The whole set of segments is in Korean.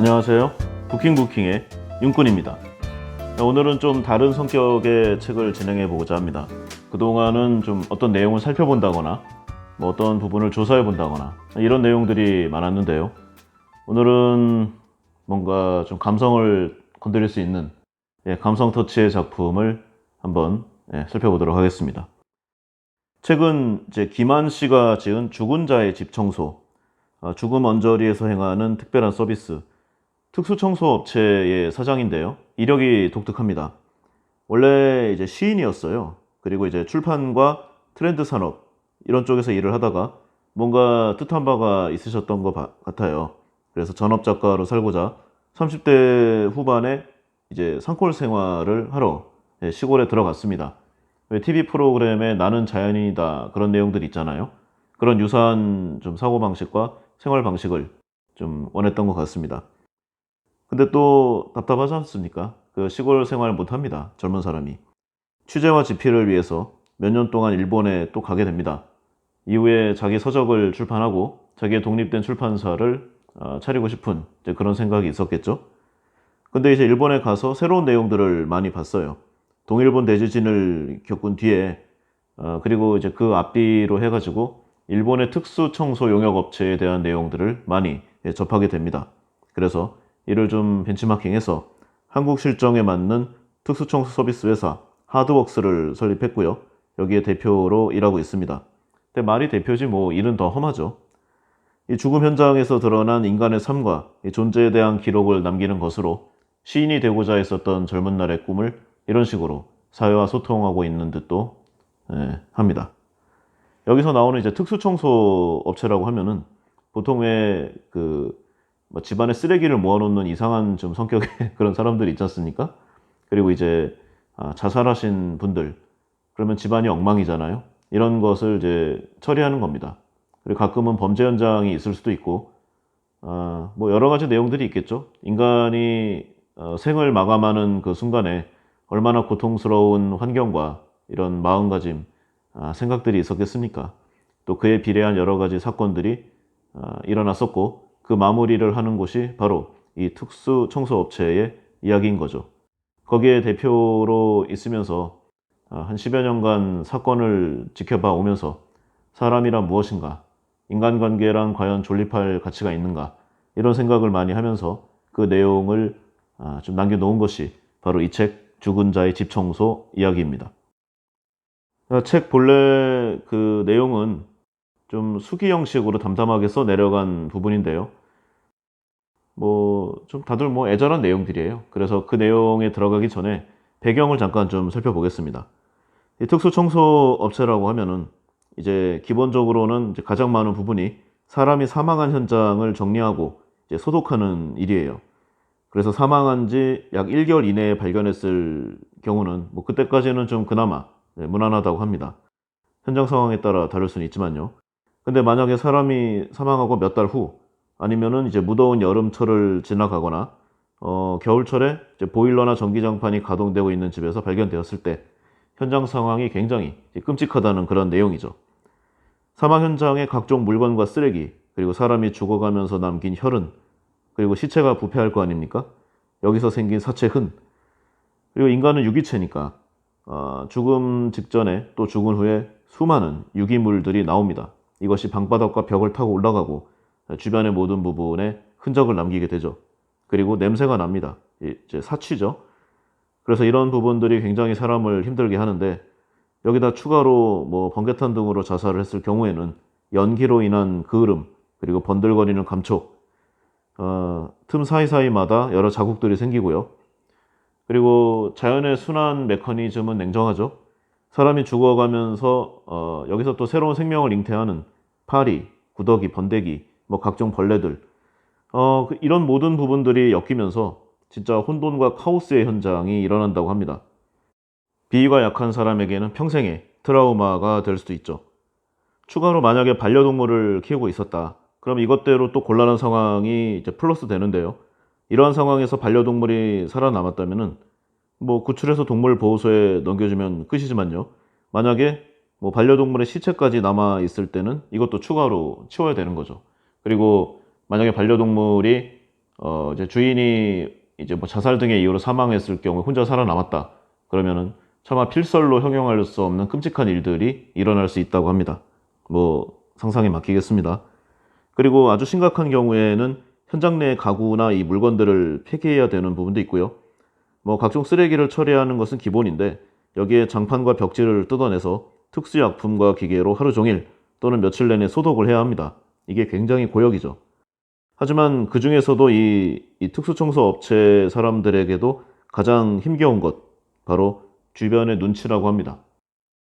안녕하세요. 부킹의 윤꾼입니다. 오늘은 좀 다른 성격의 책을 진행해 보고자 합니다. 그동안은 좀 어떤 내용을 살펴본다거나 어떤 부분을 조사해 본다거나 이런 내용들이 많았는데요. 오늘은 뭔가 좀 감성을 건드릴 수 있는 감성 터치의 작품을 한번 살펴보도록 하겠습니다. 책은 이제 김한 씨가 지은 죽은 자의 집 청소, 죽음 언저리에서 행하는 특별한 서비스, 특수청소업체의 사장인데요. 이력이 독특합니다. 원래 이제 시인이었어요. 그리고 이제 출판과 트렌드 산업 이런 쪽에서 일을 하다가 뭔가 뜻한 바가 있으셨던 것 같아요. 그래서 전업 작가로 살고자 30대 후반에 이제 산골 생활을 하러 시골에 들어갔습니다. TV 프로그램에 나는 자연인이다 그런 내용들 있잖아요. 그런 유사한 좀 사고방식과 생활 방식을 좀 원했던 것 같습니다. 근데 또 답답하지 않습니까? 그 시골 생활 못합니다. 젊은 사람이. 취재와 집필을 위해서 몇 년 동안 일본에 또 가게 됩니다. 이후에 자기 서적을 출판하고 자기의 독립된 출판사를 차리고 싶은 그런 생각이 있었겠죠. 근데 이제 일본에 가서 새로운 내용들을 많이 봤어요. 동일본 대지진을 겪은 뒤에 그리고 이제 그 앞뒤로 해가지고 일본의 특수청소 용역업체에 대한 내용들을 많이 접하게 됩니다. 그래서 이를 좀 벤치마킹해서 한국 실정에 맞는 특수청소 서비스 회사 하드웍스를 설립했고요. 여기에 대표로 일하고 있습니다. 근데 말이 대표지 뭐 일은 더 험하죠. 이 죽음 현장에서 드러난 인간의 삶과 이 존재에 대한 기록을 남기는 것으로 시인이 되고자 했었던 젊은 날의 꿈을 이런 식으로 사회와 소통하고 있는 듯도 합니다. 여기서 나오는 이제 특수청소 업체라고 하면은 보통 뭐 집안에 쓰레기를 모아놓는 이상한 좀 성격의 그런 사람들이 있지 않습니까? 그리고 이제 자살하신 분들, 그러면 집안이 엉망이잖아요. 이런 것을 이제 처리하는 겁니다. 그리고 가끔은 범죄 현장이 있을 수도 있고, 뭐 여러 가지 내용들이 있겠죠. 인간이 생을 마감하는 그 순간에 얼마나 고통스러운 환경과 이런 마음가짐, 생각들이 있었겠습니까? 또 그에 비례한 여러 가지 사건들이 일어났었고, 그 마무리를 하는 곳이 바로 이 특수청소업체의 이야기인 거죠. 거기에 대표로 있으면서 한 10여 년간 사건을 지켜봐 오면서 사람이란 무엇인가, 인간관계란 과연 존립할 가치가 있는가, 이런 생각을 많이 하면서 그 내용을 좀 남겨놓은 것이 바로 이 책 죽은 자의 집 청소 이야기입니다. 책 본래 그 내용은 좀 수기 형식으로 담담하게 써 내려간 부분인데요. 뭐 좀 다들 뭐 애절한 내용들이에요. 그래서 그 내용에 들어가기 전에 배경을 잠깐 좀 살펴보겠습니다. 이 특수청소 업체라고 하면은 이제 기본적으로는 이제 가장 많은 부분이 사람이 사망한 현장을 정리하고 이제 소독하는 일이에요. 그래서 사망한 지 약 1개월 이내에 발견했을 경우는 뭐 그때까지는 좀 그나마 무난하다고 합니다. 현장 상황에 따라 다를 수는 있지만요. 근데 만약에 사람이 사망하고 몇 달 후 아니면은 이제 무더운 여름철을 지나가거나 겨울철에 이제 보일러나 전기장판이 가동되고 있는 집에서 발견되었을 때 현장 상황이 굉장히 끔찍하다는 그런 내용이죠. 사망 현장의 각종 물건과 쓰레기, 그리고 사람이 죽어가면서 남긴 혈흔, 그리고 시체가 부패할 거 아닙니까? 여기서 생긴 사체 흔, 그리고 인간은 유기체니까 죽음 직전에 또 죽은 후에 수많은 유기물들이 나옵니다. 이것이 방바닥과 벽을 타고 올라가고 주변의 모든 부분에 흔적을 남기게 되죠. 그리고 냄새가 납니다. 이제 사취죠. 그래서 이런 부분들이 굉장히 사람을 힘들게 하는데, 여기다 추가로 뭐 번개탄 등으로 자살을 했을 경우에는 연기로 인한 그을음, 그리고 번들거리는 감촉, 틈 사이사이마다 여러 자국들이 생기고요. 그리고 자연의 순환 메커니즘은 냉정하죠. 사람이 죽어가면서 여기서 또 새로운 생명을 잉태하는 파리, 구더기, 번데기, 뭐 각종 벌레들, 이런 모든 부분들이 엮이면서 진짜 혼돈과 카오스의 현장이 일어난다고 합니다. 비위가 약한 사람에게는 평생의 트라우마가 될 수도 있죠. 추가로 만약에 반려동물을 키우고 있었다. 그럼 이것대로 또 곤란한 상황이 이제 플러스 되는데요. 이러한 상황에서 반려동물이 살아남았다면은 뭐 구출해서 동물보호소에 넘겨주면 끝이지만요. 만약에 뭐 반려동물의 시체까지 남아 있을 때는 이것도 추가로 치워야 되는 거죠. 그리고 만약에 반려동물이 이제 주인이 이제 뭐 자살 등의 이유로 사망했을 경우 혼자 살아남았다. 그러면은 차마 필설로 형용할 수 없는 끔찍한 일들이 일어날 수 있다고 합니다. 뭐 상상에 맡기겠습니다. 그리고 아주 심각한 경우에는 현장 내 가구나 이 물건들을 폐기해야 되는 부분도 있고요. 뭐 각종 쓰레기를 처리하는 것은 기본인데 여기에 장판과 벽지를 뜯어내서 특수약품과 기계로 하루 종일 또는 며칠 내내 소독을 해야 합니다. 이게 굉장히 고역이죠. 하지만 그 중에서도 이 특수청소 업체 사람들에게도 가장 힘겨운 것, 바로 주변의 눈치라고 합니다.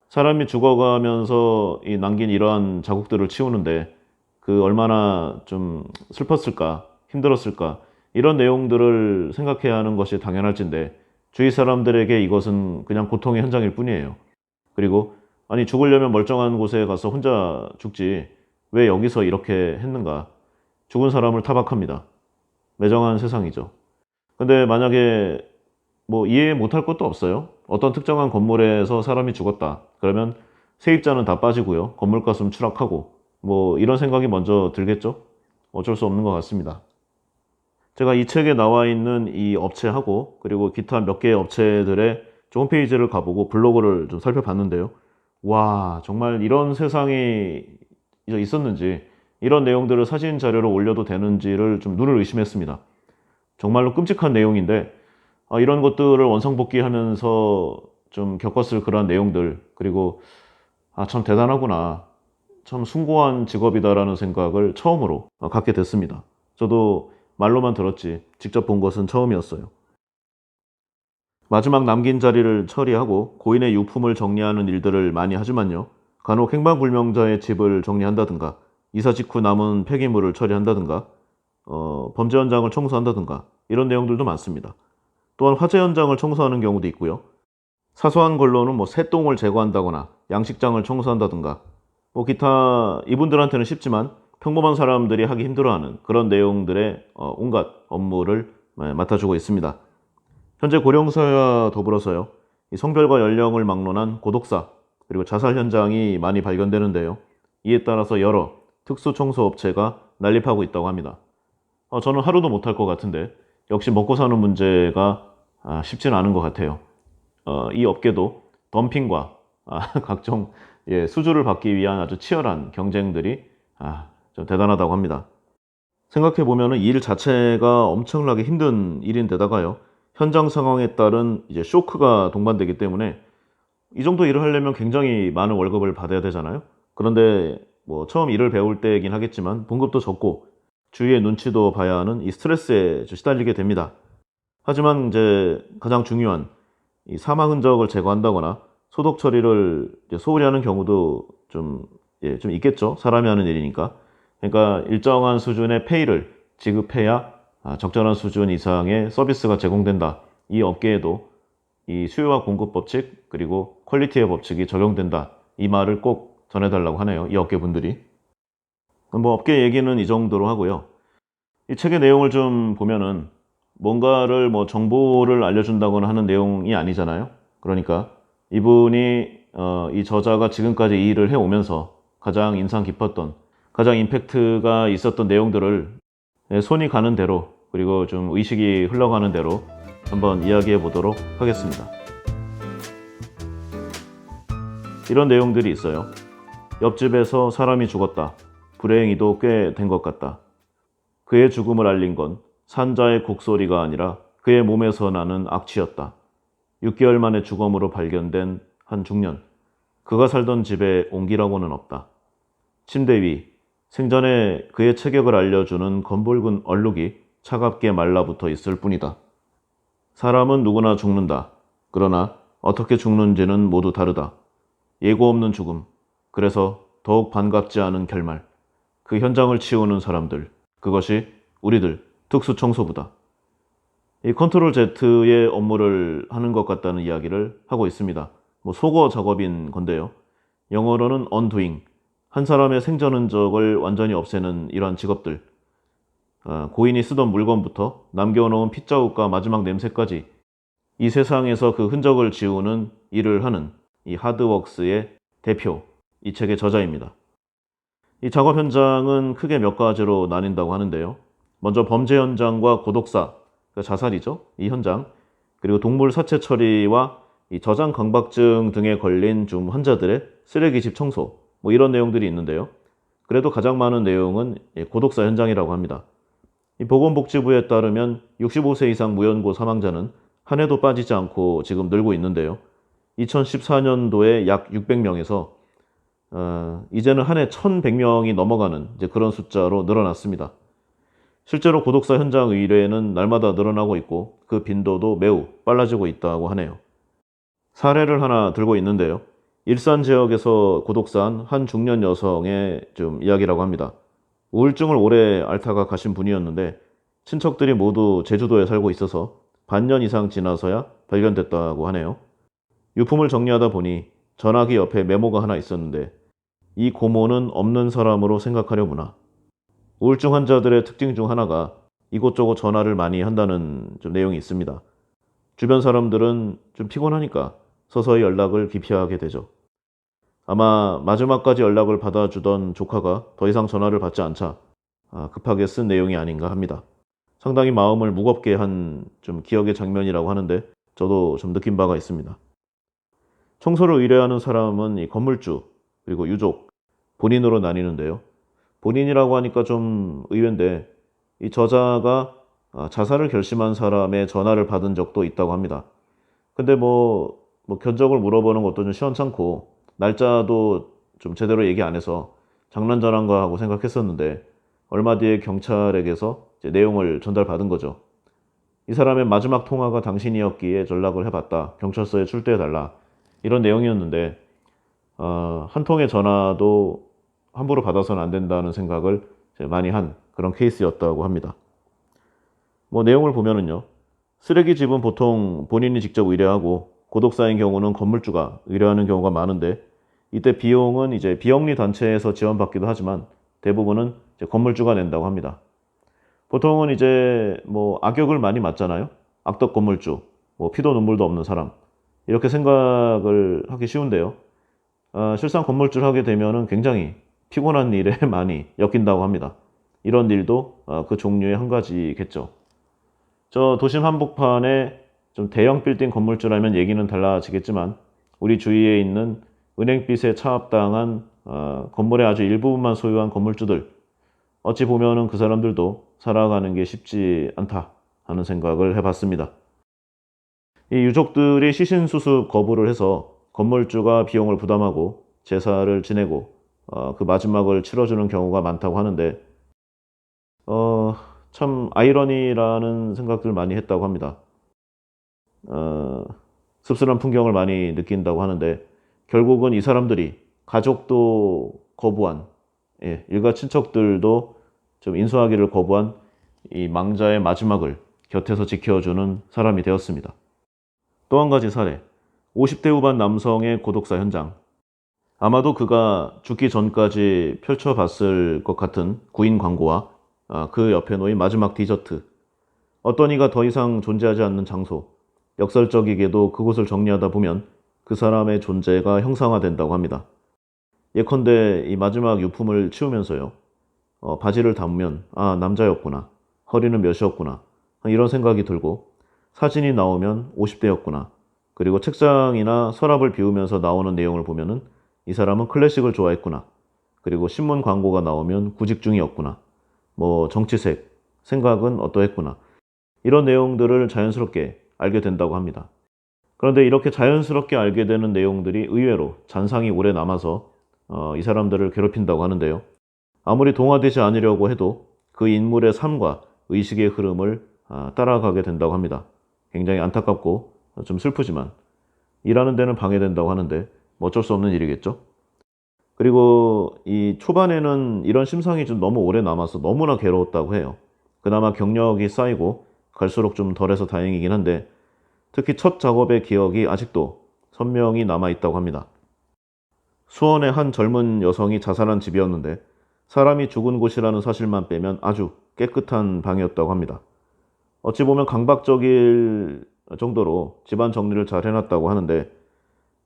사람이 죽어가면서 이 남긴 이러한 자국들을 치우는데 그 얼마나 좀 슬펐을까, 힘들었을까, 이런 내용들을 생각해야 하는 것이 당연할진데 주위 사람들에게 이것은 그냥 고통의 현장일 뿐이에요. 그리고 아니 죽으려면 멀쩡한 곳에 가서 혼자 죽지 왜 여기서 이렇게 했는가. 죽은 사람을 타박합니다. 매정한 세상이죠. 근데 만약에 뭐 이해 못할 것도 없어요. 어떤 특정한 건물에서 사람이 죽었다. 그러면 세입자는 다 빠지고요. 건물값은 추락하고 뭐 이런 생각이 먼저 들겠죠. 어쩔 수 없는 것 같습니다. 제가 이 책에 나와 있는 이 업체하고 그리고 기타 몇 개의 업체들의 홈페이지를 가보고 블로그를 좀 살펴봤는데요. 와, 정말 이런 세상이 있었는지, 이런 내용들을 사진 자료로 올려도 되는지를 좀 눈을 의심했습니다. 정말로 끔찍한 내용인데 이런 것들을 원상복귀하면서 좀 겪었을 그런 내용들, 그리고 참 대단하구나, 참 숭고한 직업이다라는 생각을 처음으로 갖게 됐습니다. 저도 말로만 들었지 직접 본 것은 처음이었어요. 마지막 남긴 자리를 처리하고 고인의 유품을 정리하는 일들을 많이 하지만요. 간혹 행방불명자의 집을 정리한다든가 이사 직후 남은 폐기물을 처리한다든가 범죄 현장을 청소한다든가 이런 내용들도 많습니다. 또한 화재 현장을 청소하는 경우도 있고요. 사소한 걸로는 뭐 새똥을 제거한다거나 양식장을 청소한다든가 뭐 기타 이분들한테는 쉽지만 평범한 사람들이 하기 힘들어하는 그런 내용들의 온갖 업무를 맡아주고 있습니다. 현재 고령사회와 더불어서요, 이 성별과 연령을 막론한 고독사 그리고 자살 현장이 많이 발견되는데요. 이에 따라서 여러 특수 청소 업체가 난립하고 있다고 합니다. 저는 하루도 못할 것 같은데 역시 먹고 사는 문제가 쉽지는 않은 것 같아요. 이 업계도 덤핑과 각종 수주를 받기 위한 아주 치열한 경쟁들이 좀 대단하다고 합니다. 생각해보면 이 일 자체가 엄청나게 힘든 일인데다가요, 현장 상황에 따른 이제 쇼크가 동반되기 때문에 이 정도 일을 하려면 굉장히 많은 월급을 받아야 되잖아요. 그런데 뭐 처음 일을 배울 때이긴 하겠지만 봉급도 적고 주위의 눈치도 봐야 하는 이 스트레스에 시달리게 됩니다. 하지만 이제 가장 중요한 이 사망 흔적을 제거한다거나 소독 처리를 이제 소홀히 하는 경우도 좀 있겠죠. 사람이 하는 일이니까. 그러니까 일정한 수준의 페이를 지급해야 적절한 수준 이상의 서비스가 제공된다. 이 업계에도 이 수요와 공급 법칙 그리고 퀄리티의 법칙이 적용된다. 이 말을 꼭 전해달라고 하네요. 이 업계 분들이. 뭐 업계 얘기는 이 정도로 하고요. 이 책의 내용을 좀 보면은 뭔가를 뭐 정보를 알려준다거나 하는 내용이 아니잖아요. 그러니까 이분이 이 저자가 지금까지 이 일을 해오면서 가장 인상 깊었던, 가장 임팩트가 있었던 내용들을 손이 가는 대로 그리고 좀 의식이 흘러가는 대로 한번 이야기해 보도록 하겠습니다. 이런 내용들이 있어요. 옆집에서 사람이 죽었다. 불행히도 꽤 된 것 같다. 그의 죽음을 알린 건 산자의 곡소리가 아니라 그의 몸에서 나는 악취였다. 6개월 만에 주검으로 발견된 한 중년. 그가 살던 집에 온기라고는 없다. 침대 위, 생전에 그의 체격을 알려주는 검붉은 얼룩이 차갑게 말라붙어 있을 뿐이다. 사람은 누구나 죽는다. 그러나 어떻게 죽는지는 모두 다르다. 예고 없는 죽음. 그래서 더욱 반갑지 않은 결말. 그 현장을 치우는 사람들. 그것이 우리들 특수청소부다. 이 컨트롤 Z의 업무를 하는 것 같다는 이야기를 하고 있습니다. 뭐 속어 작업인 건데요. 영어로는 undoing. 한 사람의 생전 흔적을 완전히 없애는 이러한 직업들. 고인이 쓰던 물건부터 남겨놓은 핏자국과 마지막 냄새까지 이 세상에서 그 흔적을 지우는 일을 하는 이 하드웍스의 대표, 이 책의 저자입니다. 이 작업 현장은 크게 몇 가지로 나뉜다고 하는데요. 먼저 범죄 현장과 고독사, 그러니까 자살이죠. 이 현장, 그리고 동물 사체 처리와 이 저장 강박증 등에 걸린 좀 환자들의 쓰레기집 청소, 뭐 이런 내용들이 있는데요. 그래도 가장 많은 내용은 고독사 현장이라고 합니다. 이 보건복지부에 따르면 65세 이상 무연고 사망자는 한 해도 빠지지 않고 지금 늘고 있는데요. 2014년도에 약 600명에서 이제는 한 해 1,100명이 넘어가는 이제 그런 숫자로 늘어났습니다. 실제로 고독사 현장 의뢰는 날마다 늘어나고 있고 그 빈도도 매우 빨라지고 있다고 하네요. 사례를 하나 들고 있는데요. 일산 지역에서 고독사한 한 중년 여성의 좀 이야기라고 합니다. 우울증을 오래 앓다가 가신 분이었는데 친척들이 모두 제주도에 살고 있어서 반년 이상 지나서야 발견됐다고 하네요. 유품을 정리하다 보니 전화기 옆에 메모가 하나 있었는데 이 고모는 없는 사람으로 생각하려무나. 우울증 환자들의 특징 중 하나가 이곳저곳 전화를 많이 한다는 좀 내용이 있습니다. 주변 사람들은 좀 피곤하니까 서서히 연락을 기피하게 되죠. 아마 마지막까지 연락을 받아주던 조카가 더 이상 전화를 받지 않자 급하게 쓴 내용이 아닌가 합니다. 상당히 마음을 무겁게 한 좀 기억의 장면이라고 하는데 저도 좀 느낀 바가 있습니다. 청소를 의뢰하는 사람은 이 건물주, 그리고 유족, 본인으로 나뉘는데요. 본인이라고 하니까 좀 의외인데 이 저자가 자살을 결심한 사람의 전화를 받은 적도 있다고 합니다. 근데 뭐 견적을 물어보는 것도 좀 시원찮고 날짜도 좀 제대로 얘기 안 해서 장난 전화인가 하고 생각했었는데 얼마 뒤에 경찰에게서 이제 내용을 전달받은 거죠. 이 사람의 마지막 통화가 당신이었기에 전락을 해봤다. 경찰서에 출두해달라. 이런 내용이었는데 한 통의 전화도 함부로 받아서는 안 된다는 생각을 많이 한 그런 케이스였다고 합니다. 뭐 내용을 보면은요. 쓰레기집은 보통 본인이 직접 의뢰하고 고독사인 경우는 건물주가 의뢰하는 경우가 많은데 이때 비용은 이제 비영리 단체에서 지원받기도 하지만 대부분은 이제 건물주가 낸다고 합니다. 보통은 이제 뭐 악역을 많이 맡잖아요. 악덕 건물주, 뭐 피도 눈물도 없는 사람 이렇게 생각을 하기 쉬운데요. 실상 건물주를 하게 되면은 굉장히 피곤한 일에 많이 엮인다고 합니다. 이런 일도 그 종류의 한 가지겠죠. 저 도심 한복판에 좀 대형 빌딩 건물주라면 얘기는 달라지겠지만 우리 주위에 있는 은행빚에 차압당한 건물의 아주 일부분만 소유한 건물주들 어찌 보면은 그 사람들도 살아가는 게 쉽지 않다 하는 생각을 해봤습니다. 이 유족들이 시신 수습 거부를 해서 건물주가 비용을 부담하고 제사를 지내고 그 마지막을 치러주는 경우가 많다고 하는데 참 아이러니라는 생각들 많이 했다고 합니다. 씁쓸한 풍경을 많이 느낀다고 하는데 결국은 이 사람들이 가족도 거부한 일가 친척들도 좀 인수하기를 거부한 이 망자의 마지막을 곁에서 지켜주는 사람이 되었습니다. 또 한 가지 사례, 50대 후반 남성의 고독사 현장. 아마도 그가 죽기 전까지 펼쳐봤을 것 같은 구인 광고와 그 옆에 놓인 마지막 디저트. 어떤 이가 더 이상 존재하지 않는 장소. 역설적이게도 그곳을 정리하다 보면 그 사람의 존재가 형상화된다고 합니다. 예컨대 이 마지막 유품을 치우면서요. 바지를 담으면 남자였구나. 허리는 몇이었구나. 이런 생각이 들고 사진이 나오면 50대였구나. 그리고 책장이나 서랍을 비우면서 나오는 내용을 보면은 이 사람은 클래식을 좋아했구나. 그리고 신문 광고가 나오면 구직 중이었구나. 뭐 정치색, 생각은 어떠했구나. 이런 내용들을 자연스럽게 알게 된다고 합니다. 그런데 이렇게 자연스럽게 알게 되는 내용들이 의외로 잔상이 오래 남아서 이 사람들을 괴롭힌다고 하는데요. 아무리 동화되지 않으려고 해도 그 인물의 삶과 의식의 흐름을 따라가게 된다고 합니다. 굉장히 안타깝고 좀 슬프지만 일하는 데는 방해된다고 하는데 뭐 어쩔 수 없는 일이겠죠. 그리고 이 초반에는 이런 심상이 좀 너무 오래 남아서 너무나 괴로웠다고 해요. 그나마 경력이 쌓이고 갈수록 좀 덜해서 다행이긴 한데 특히 첫 작업의 기억이 아직도 선명히 남아있다고 합니다. 수원의 한 젊은 여성이 자살한 집이었는데 사람이 죽은 곳이라는 사실만 빼면 아주 깨끗한 방이었다고 합니다. 어찌 보면 강박적일 정도로 집안 정리를 잘 해놨다고 하는데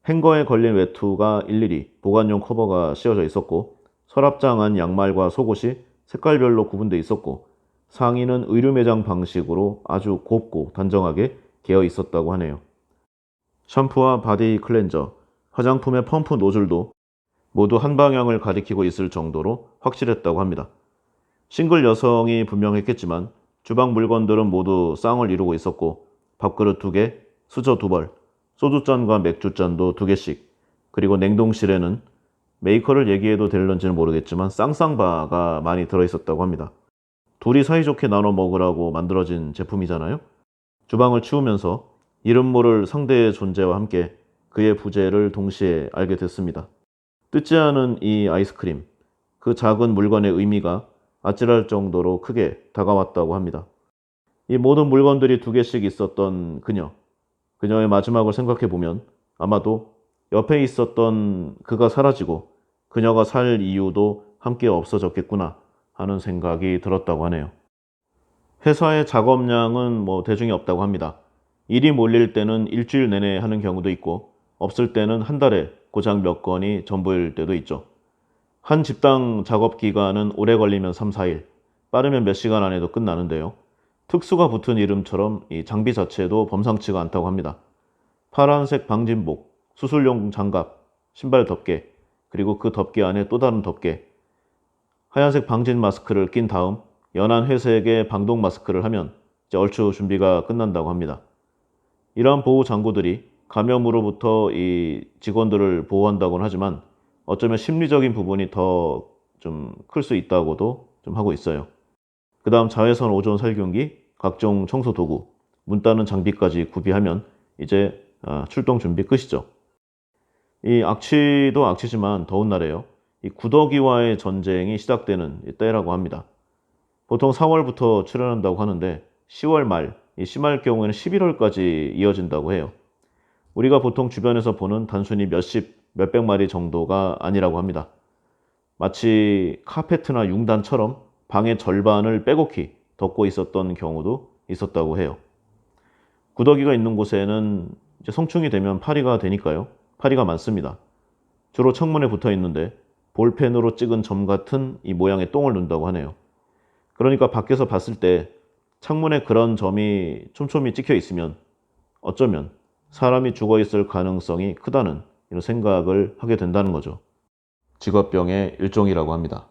행거에 걸린 외투가 일일이 보관용 커버가 씌워져 있었고 서랍장 안 양말과 속옷이 색깔별로 구분돼 있었고 상의는 의류 매장 방식으로 아주 곱고 단정하게 개어 있었다고 하네요. 샴푸와 바디 클렌저, 화장품의 펌프 노즐도 모두 한 방향을 가리키고 있을 정도로 확실했다고 합니다. 싱글 여성이 분명했겠지만 주방 물건들은 모두 쌍을 이루고 있었고 밥그릇 2개, 수저 2벌, 소주잔과 맥주잔도 2개씩, 그리고 냉동실에는 메이커를 얘기해도 될런지는 모르겠지만 쌍쌍바가 많이 들어있었다고 합니다. 둘이 사이좋게 나눠 먹으라고 만들어진 제품이잖아요. 주방을 치우면서 이름 모를 상대의 존재와 함께 그의 부재를 동시에 알게 됐습니다. 뜯지 않은 이 아이스크림, 그 작은 물건의 의미가 아찔할 정도로 크게 다가왔다고 합니다. 이 모든 물건들이 2개씩 있었던 그녀의 마지막을 생각해보면 아마도 옆에 있었던 그가 사라지고 그녀가 살 이유도 함께 없어졌겠구나 하는 생각이 들었다고 하네요. 회사의 작업량은 대중이 없다고 합니다. 일이 몰릴 때는 일주일 내내 하는 경우도 있고 없을 때는 한 달에 고작 몇 건이 전부일 때도 있죠. 한 집당 작업 기간은 오래 걸리면 3, 4일, 빠르면 몇 시간 안에도 끝나는데요. 특수가 붙은 이름처럼 이 장비 자체도 범상치가 않다고 합니다. 파란색 방진복, 수술용 장갑, 신발 덮개, 그리고 그 덮개 안에 또 다른 덮개, 하얀색 방진 마스크를 낀 다음 연한 회색의 방독 마스크를 하면 이제 얼추 준비가 끝난다고 합니다. 이러한 보호 장구들이 감염으로부터 이 직원들을 보호한다고는 하지만 어쩌면 심리적인 부분이 더 좀 클 수 있다고도 좀 하고 있어요. 그 다음 자외선 오존 살균기, 각종 청소 도구, 문 따는 장비까지 구비하면 이제 출동 준비 끝이죠. 이 악취도 악취지만 더운 날에요. 이 구더기와의 전쟁이 시작되는 때라고 합니다. 보통 4월부터 출현한다고 하는데 10월 말, 심할 경우에는 11월까지 이어진다고 해요. 우리가 보통 주변에서 보는 단순히 몇백 마리 정도가 아니라고 합니다. 마치 카페트나 융단처럼 방의 절반을 빼곡히 덮고 있었던 경우도 있었다고 해요. 구더기가 있는 곳에는 이제 성충이 되면 파리가 되니까요. 파리가 많습니다. 주로 창문에 붙어 있는데 볼펜으로 찍은 점 같은 이 모양의 똥을 둔다고 하네요. 그러니까 밖에서 봤을 때 창문에 그런 점이 촘촘히 찍혀 있으면 어쩌면 사람이 죽어 있을 가능성이 크다는 이런 생각을 하게 된다는 거죠. 직업병의 일종이라고 합니다.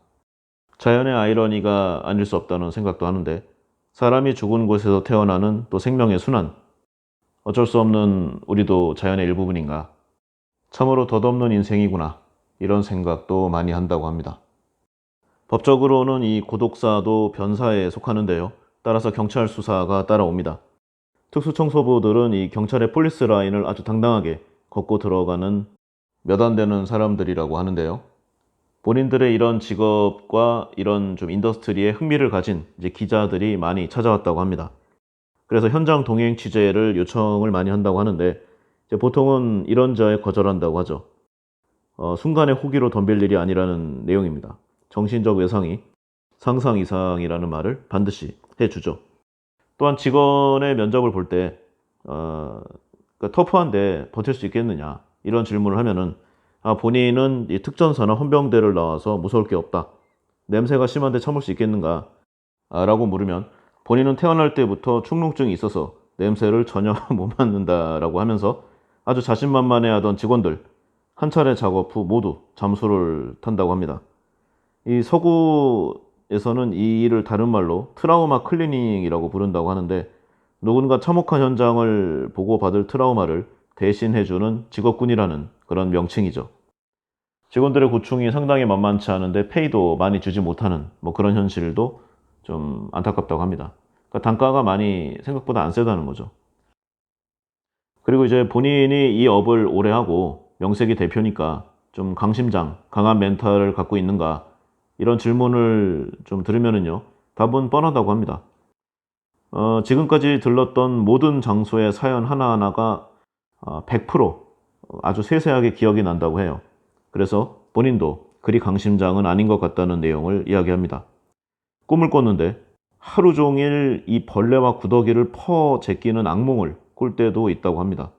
자연의 아이러니가 아닐 수 없다는 생각도 하는데 사람이 죽은 곳에서 태어나는 또 생명의 순환, 어쩔 수 없는 우리도 자연의 일부분인가. 참으로 덧없는 인생이구나. 이런 생각도 많이 한다고 합니다. 법적으로는 이 고독사도 변사에 속하는데요. 따라서 경찰 수사가 따라옵니다. 특수청소부들은 이 경찰의 폴리스 라인을 아주 당당하게 걷고 들어가는 몇 안 되는 사람들이라고 하는데요. 본인들의 이런 직업과 이런 좀 인더스트리에 흥미를 가진 이제 기자들이 많이 찾아왔다고 합니다. 그래서 현장 동행 취재를 요청을 많이 한다고 하는데 이제 보통은 이런저에 거절한다고 하죠. 순간의 호기로 덤빌 일이 아니라는 내용입니다. 정신적 외상이 상상 이상이라는 말을 반드시 해주죠. 또한 직원의 면접을 볼 때 그러니까 터프한데 버틸 수 있겠느냐 이런 질문을 하면은 본인은 이 특전사나 헌병대를 나와서 무서울 게 없다. 냄새가 심한데 참을 수 있겠는가? 라고 물으면 본인은 태어날 때부터 축농증이 있어서 냄새를 전혀 못 맡는다라고 하면서 아주 자신만만해하던 직원들 한 차례 작업 후 모두 잠수를 탄다고 합니다. 이 서구에서는 이 일을 다른 말로 트라우마 클리닝이라고 부른다고 하는데 누군가 참혹한 현장을 보고 받을 트라우마를 대신해주는 직업군이라는 그런 명칭이죠. 직원들의 고충이 상당히 만만치 않은데 페이도 많이 주지 못하는 그런 현실도 좀 안타깝다고 합니다. 그러니까 단가가 많이 생각보다 안 세다는 거죠. 그리고 이제 본인이 이 업을 오래 하고 명색이 대표니까 좀 강심장, 강한 멘탈을 갖고 있는가 이런 질문을 좀 들으면은요 답은 뻔하다고 합니다. 지금까지 들렀던 모든 장소의 사연 하나하나가 100% 아주 세세하게 기억이 난다고 해요. 그래서 본인도 그리 강심장은 아닌 것 같다는 내용을 이야기합니다. 꿈을 꿨는데 하루 종일 이 벌레와 구더기를 퍼 제끼는 악몽을 꿀 때도 있다고 합니다.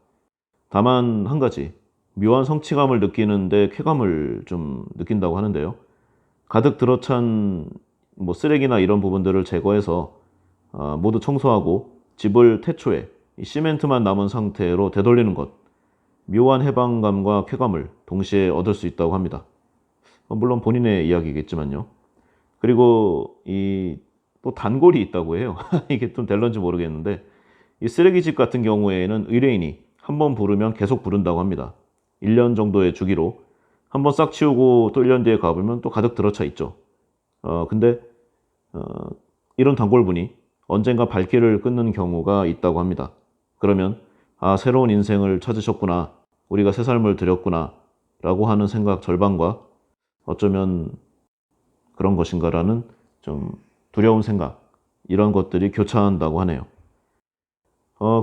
다만 한 가지 묘한 성취감을 느끼는데 쾌감을 좀 느낀다고 하는데요. 가득 들어찬 쓰레기나 이런 부분들을 제거해서 모두 청소하고 집을 태초에 이 시멘트만 남은 상태로 되돌리는 것, 묘한 해방감과 쾌감을 동시에 얻을 수 있다고 합니다. 물론 본인의 이야기겠지만요. 그리고 이 또 단골이 있다고 해요. 이게 좀 될런지 모르겠는데 이 쓰레기집 같은 경우에는 의뢰인이 한 번 부르면 계속 부른다고 합니다. 1년 정도의 주기로 한 번 싹 치우고 또 1년 뒤에 가보면 또 가득 들어차 있죠. 근데 어, 이런 단골분이 언젠가 발길을 끊는 경우가 있다고 합니다. 그러면 새로운 인생을 찾으셨구나. 우리가 새 삶을 드렸구나. 라고 하는 생각 절반과 어쩌면 그런 것인가라는 좀 두려운 생각, 이런 것들이 교차한다고 하네요.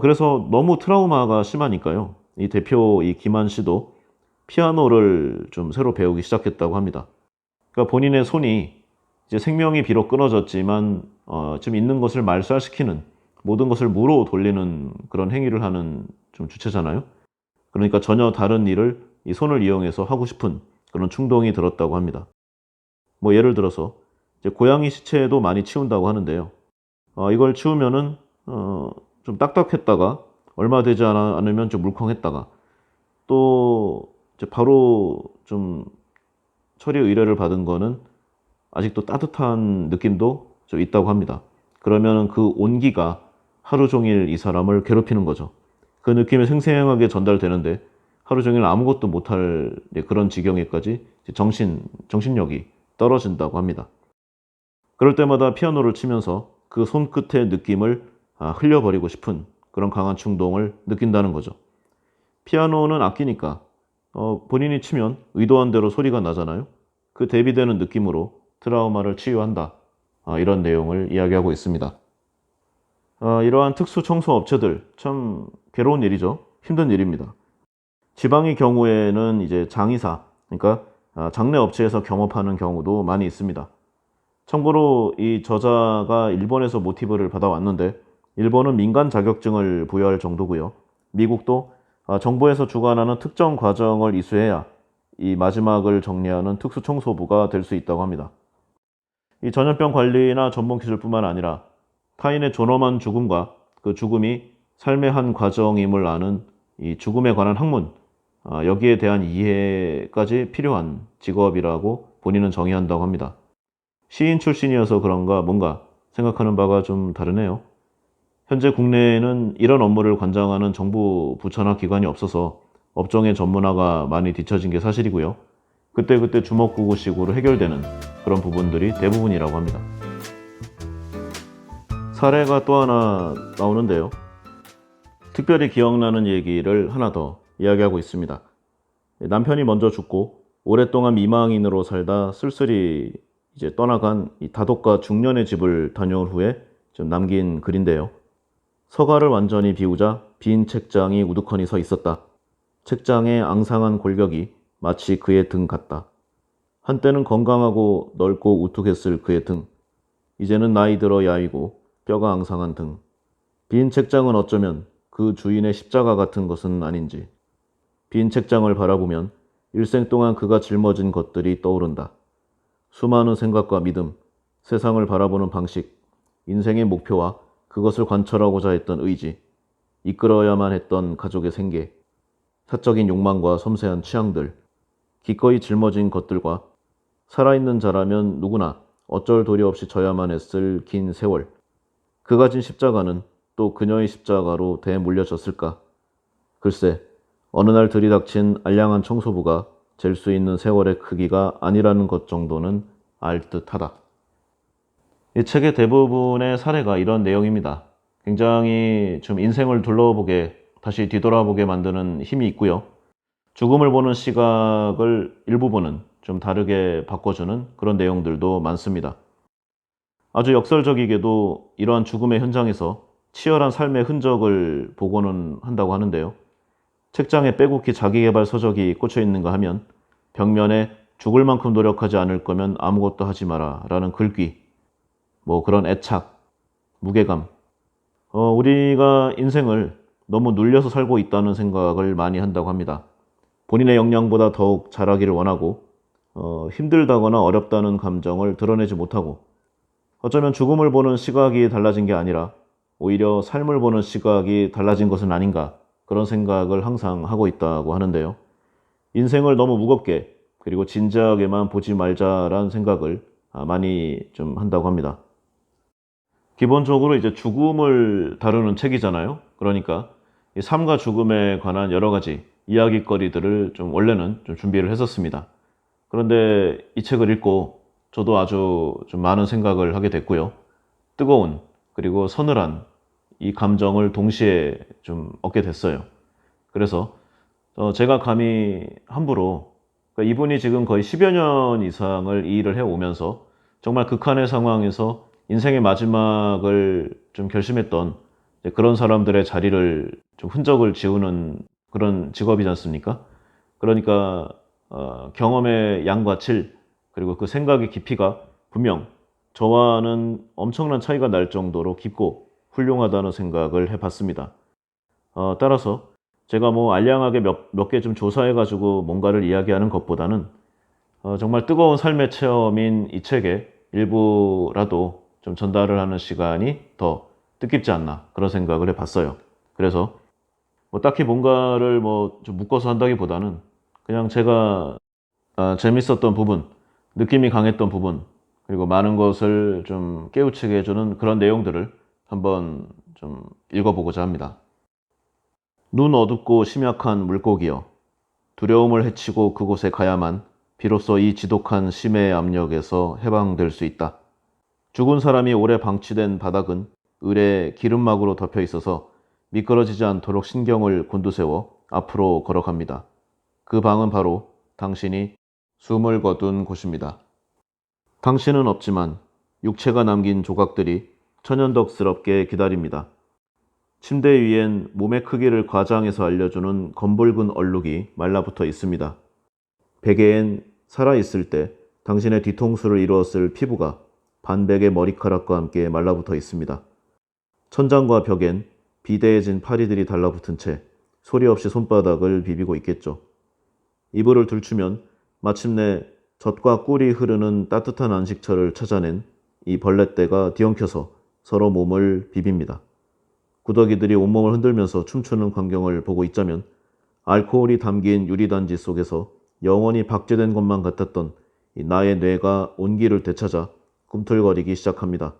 그래서 너무 트라우마가 심하니까요. 이 대표 이 김한 씨도 피아노를 좀 새로 배우기 시작했다고 합니다. 그러니까 본인의 손이 이제 생명이 비록 끊어졌지만 지금 있는 것을 말살시키는, 모든 것을 무로 돌리는 그런 행위를 하는 좀 주체잖아요. 그러니까 전혀 다른 일을 이 손을 이용해서 하고 싶은 그런 충동이 들었다고 합니다. 뭐 예를 들어서 이제 고양이 시체도 많이 치운다고 하는데요. 이걸 치우면은 좀 딱딱했다가 얼마 되지 않으면 좀 물컹했다가 또 이제 바로 좀 처리 의뢰를 받은 거는 아직도 따뜻한 느낌도 좀 있다고 합니다. 그러면 그 온기가 하루 종일 이 사람을 괴롭히는 거죠. 그 느낌이 생생하게 전달되는데 하루 종일 아무것도 못할 그런 지경에까지 정신력이 떨어진다고 합니다. 그럴 때마다 피아노를 치면서 그 손끝의 느낌을 흘려버리고 싶은 그런 강한 충동을 느낀다는 거죠. 피아노는 악기니까 본인이 치면 의도한 대로 소리가 나잖아요. 그 대비되는 느낌으로 트라우마를 치유한다. 이런 내용을 이야기하고 있습니다. 이러한 특수 청소 업체들 참 괴로운 일이죠. 힘든 일입니다. 지방의 경우에는 이제 장의사, 그러니까 장례 업체에서 겸업하는 경우도 많이 있습니다. 참고로 이 저자가 일본에서 모티브를 받아왔는데 일본은 민간 자격증을 부여할 정도고요. 미국도 정부에서 주관하는 특정 과정을 이수해야 이 마지막을 정리하는 특수청소부가 될 수 있다고 합니다. 이 전염병 관리나 전문 기술뿐만 아니라 타인의 존엄한 죽음과 그 죽음이 삶의 한 과정임을 아는 이 죽음에 관한 학문, 여기에 대한 이해까지 필요한 직업이라고 본인은 정의한다고 합니다. 시인 출신이어서 그런가 뭔가 생각하는 바가 좀 다르네요. 현재 국내에는 이런 업무를 관장하는 정부 부처나 기관이 없어서 업종의 전문화가 많이 뒤처진 게 사실이고요. 그때그때 주먹구구식으로 해결되는 그런 부분들이 대부분이라고 합니다. 사례가 또 하나 나오는데요. 특별히 기억나는 얘기를 하나 더 이야기하고 있습니다. 남편이 먼저 죽고 오랫동안 미망인으로 살다 쓸쓸히 이제 떠나간 이 다독과 중년의 집을 다녀온 후에 좀 남긴 글인데요. 서가를 완전히 비우자 빈 책장이 우두커니 서 있었다. 책장의 앙상한 골격이 마치 그의 등 같다. 한때는 건강하고 넓고 우뚝했을 그의 등. 이제는 나이 들어 야위고 뼈가 앙상한 등. 빈 책장은 어쩌면 그 주인의 십자가 같은 것은 아닌지. 빈 책장을 바라보면 일생 동안 그가 짊어진 것들이 떠오른다. 수많은 생각과 믿음, 세상을 바라보는 방식, 인생의 목표와 그것을 관철하고자 했던 의지, 이끌어야만 했던 가족의 생계, 사적인 욕망과 섬세한 취향들, 기꺼이 짊어진 것들과 살아있는 자라면 누구나 어쩔 도리 없이 져야만 했을 긴 세월. 그가 진 십자가는 또 그녀의 십자가로 대물려졌을까? 글쎄, 어느 날 들이닥친 알량한 청소부가 잴 수 있는 세월의 크기가 아니라는 것 정도는 알 듯하다. 이 책의 대부분의 사례가 이런 내용입니다. 굉장히 좀 인생을 둘러보게, 다시 뒤돌아보게 만드는 힘이 있고요. 죽음을 보는 시각을 일부분은 좀 다르게 바꿔주는 그런 내용들도 많습니다. 아주 역설적이게도 이러한 죽음의 현장에서 치열한 삶의 흔적을 보고는 한다고 하는데요. 책장에 빼곡히 자기계발 서적이 꽂혀 있는가 하면 벽면에 죽을 만큼 노력하지 않을 거면 아무것도 하지 마라 라는 글귀, 뭐 그런 애착, 무게감. 우리가 인생을 너무 눌려서 살고 있다는 생각을 많이 한다고 합니다. 본인의 역량보다 더욱 잘하기를 원하고 힘들다거나 어렵다는 감정을 드러내지 못하고 어쩌면 죽음을 보는 시각이 달라진 게 아니라 오히려 삶을 보는 시각이 달라진 것은 아닌가, 그런 생각을 항상 하고 있다고 하는데요. 인생을 너무 무겁게 그리고 진지하게만 보지 말자라는 생각을 많이 좀 한다고 합니다. 기본적으로 이제 죽음을 다루는 책이잖아요. 그러니까 이 삶과 죽음에 관한 여러 가지 이야깃거리들을 좀 원래는 좀 준비를 했었습니다. 그런데 이 책을 읽고 저도 아주 좀 많은 생각을 하게 됐고요. 뜨거운 그리고 서늘한 이 감정을 동시에 좀 얻게 됐어요. 그래서 제가 감히 함부로, 그러니까 이분이 지금 거의 10여 년 이상을 이 일을 해오면서 정말 극한의 상황에서 인생의 마지막을 좀 결심했던 이제 그런 사람들의 자리를 좀 흔적을 지우는 그런 직업이지 않습니까? 그러니까 경험의 양과 질, 그리고 그 생각의 깊이가 분명 저와는 엄청난 차이가 날 정도로 깊고 훌륭하다는 생각을 해봤습니다. 따라서 제가 뭐 알량하게 몇 개 좀 조사해가지고 뭔가를 이야기하는 것보다는 정말 뜨거운 삶의 체험인 이 책의 일부라도 좀 전달을 하는 시간이 더 뜻깊지 않나, 그런 생각을 해봤어요. 그래서 뭐 딱히 뭔가를 뭐 좀 묶어서 한다기보다는 그냥 제가 재밌었던 부분, 느낌이 강했던 부분, 그리고 많은 것을 좀 깨우치게 해주는 그런 내용들을 한번 좀 읽어보고자 합니다. 눈 어둡고 심약한 물고기여, 두려움을 헤치고 그곳에 가야만 비로소 이 지독한 심해의 압력에서 해방될 수 있다. 죽은 사람이 오래 방치된 바닥은 을에 기름막으로 덮여 있어서 미끄러지지 않도록 신경을 곤두세워 앞으로 걸어갑니다. 그 방은 바로 당신이 숨을 거둔 곳입니다. 당신은 없지만 육체가 남긴 조각들이 천연덕스럽게 기다립니다. 침대 위엔 몸의 크기를 과장해서 알려주는 검붉은 얼룩이 말라붙어 있습니다. 베개엔 살아있을 때 당신의 뒤통수를 이루었을 피부가 반백의 머리카락과 함께 말라붙어 있습니다. 천장과 벽엔 비대해진 파리들이 달라붙은 채 소리 없이 손바닥을 비비고 있겠죠. 이불을 들추면 마침내 젖과 꿀이 흐르는 따뜻한 안식처를 찾아낸 이 벌레떼가 뒤엉켜서 서로 몸을 비빕니다. 구더기들이 온몸을 흔들면서 춤추는 광경을 보고 있자면 알코올이 담긴 유리단지 속에서 영원히 박제된 것만 같았던 나의 뇌가 온기를 되찾아 꿈틀거리기 시작합니다.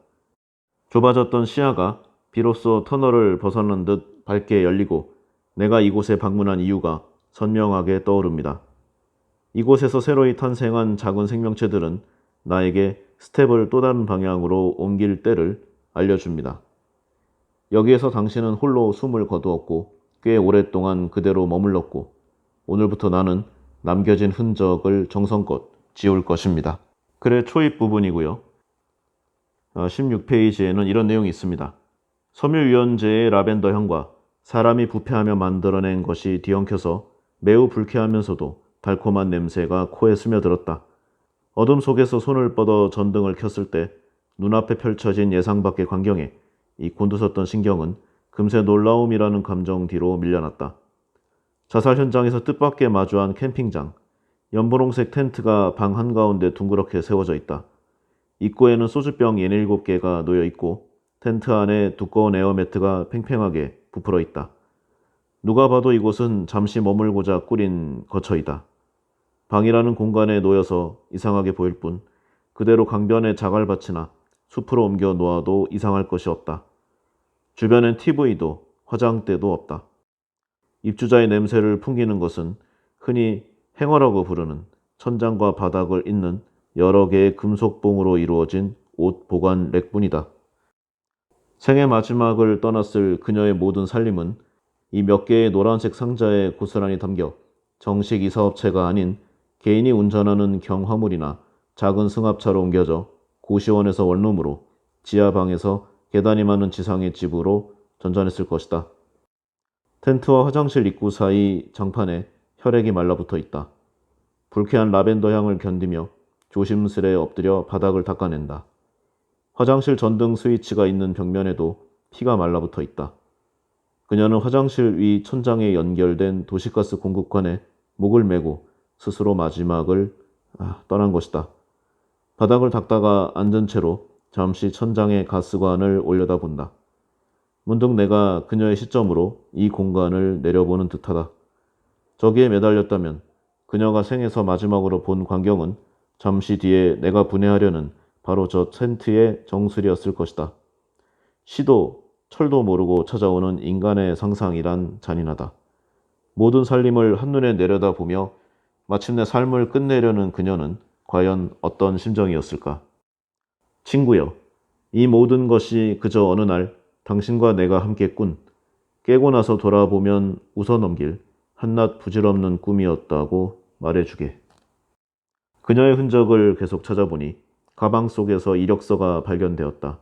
좁아졌던 시야가 비로소 터널을 벗어난 듯 밝게 열리고 내가 이곳에 방문한 이유가 선명하게 떠오릅니다. 이곳에서 새로이 탄생한 작은 생명체들은 나에게 스텝을 또 다른 방향으로 옮길 때를 알려줍니다. 여기에서 당신은 홀로 숨을 거두었고 꽤 오랫동안 그대로 머물렀고 오늘부터 나는 남겨진 흔적을 정성껏 지울 것입니다. 글의 초입 부분이고요. 16페이지에는 이런 내용이 있습니다. 섬유유연제의 라벤더 향과 사람이 부패하며 만들어낸 것이 뒤엉켜서 매우 불쾌하면서도 달콤한 냄새가 코에 스며들었다. 어둠 속에서 손을 뻗어 전등을 켰을 때 눈앞에 펼쳐진 예상 밖의 광경에 이 곤두섰던 신경은 금세 놀라움이라는 감정 뒤로 밀려났다. 자살 현장에서 뜻밖의 마주한 캠핑장, 연분홍색 텐트가 방 한가운데 둥그렇게 세워져 있다. 입구에는 소주병 67개가 놓여 있고 텐트 안에 두꺼운 에어매트가 팽팽하게 부풀어 있다. 누가 봐도 이곳은 잠시 머물고자 꾸린 거처이다. 방이라는 공간에 놓여서 이상하게 보일 뿐 그대로 강변의 자갈밭이나 숲으로 옮겨 놓아도 이상할 것이 없다. 주변엔 TV도 화장대도 없다. 입주자의 냄새를 풍기는 것은 흔히 행어라고 부르는 천장과 바닥을 잇는 여러 개의 금속봉으로 이루어진 옷 보관 렉뿐이다. 생의 마지막을 떠났을 그녀의 모든 살림은 이 몇 개의 노란색 상자에 고스란히 담겨 정식 이사업체가 아닌 개인이 운전하는 경화물이나 작은 승합차로 옮겨져 고시원에서 원룸으로, 지하방에서 계단이 많은 지상의 집으로 전전했을 것이다. 텐트와 화장실 입구 사이 장판에 혈액이 말라붙어 있다. 불쾌한 라벤더 향을 견디며 조심스레 엎드려 바닥을 닦아낸다. 화장실 전등 스위치가 있는 벽면에도 피가 말라붙어 있다. 그녀는 화장실 위 천장에 연결된 도시가스 공급관에 목을 메고 스스로 마지막을 떠난 것이다. 바닥을 닦다가 앉은 채로 잠시 천장의 가스관을 올려다본다. 문득 내가 그녀의 시점으로 이 공간을 내려보는 듯하다. 저기에 매달렸다면 그녀가 생에서 마지막으로 본 광경은 잠시 뒤에 내가 분해하려는 바로 저 텐트의 정수리였을 것이다. 시도, 철도 모르고 찾아오는 인간의 상상이란 잔인하다. 모든 살림을 한눈에 내려다보며 마침내 삶을 끝내려는 그녀는 과연 어떤 심정이었을까? 친구여, 이 모든 것이 그저 어느 날 당신과 내가 함께 꾼, 깨고 나서 돌아보면 웃어넘길 한낱 부질없는 꿈이었다고 말해주게. 그녀의 흔적을 계속 찾아보니 가방 속에서 이력서가 발견되었다.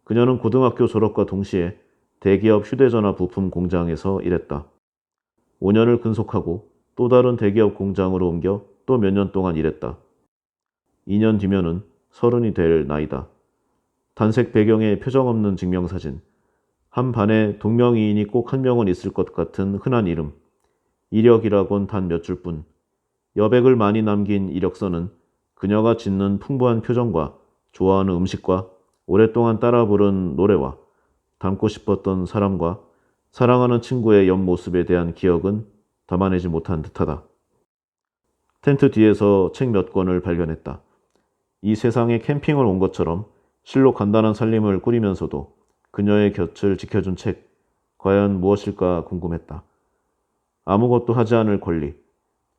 그녀는 고등학교 졸업과 동시에 대기업 휴대전화 부품 공장에서 일했다. 5년을 근속하고 또 다른 대기업 공장으로 옮겨 또 몇 년 동안 일했다. 2년 뒤면은 30이 될 나이다. 단색 배경에 표정 없는 증명사진. 한 반에 동명이인이 꼭 한 명은 있을 것 같은 흔한 이름. 이력이라곤 단 몇 줄뿐. 여백을 많이 남긴 이력서는 그녀가 짓는 풍부한 표정과 좋아하는 음식과 오랫동안 따라 부른 노래와 닮고 싶었던 사람과 사랑하는 친구의 옆모습에 대한 기억은 담아내지 못한 듯하다. 텐트 뒤에서 책 몇 권을 발견했다. 이 세상에 캠핑을 온 것처럼 실로 간단한 살림을 꾸리면서도 그녀의 곁을 지켜준 책, 과연 무엇일까 궁금했다. 아무것도 하지 않을 권리,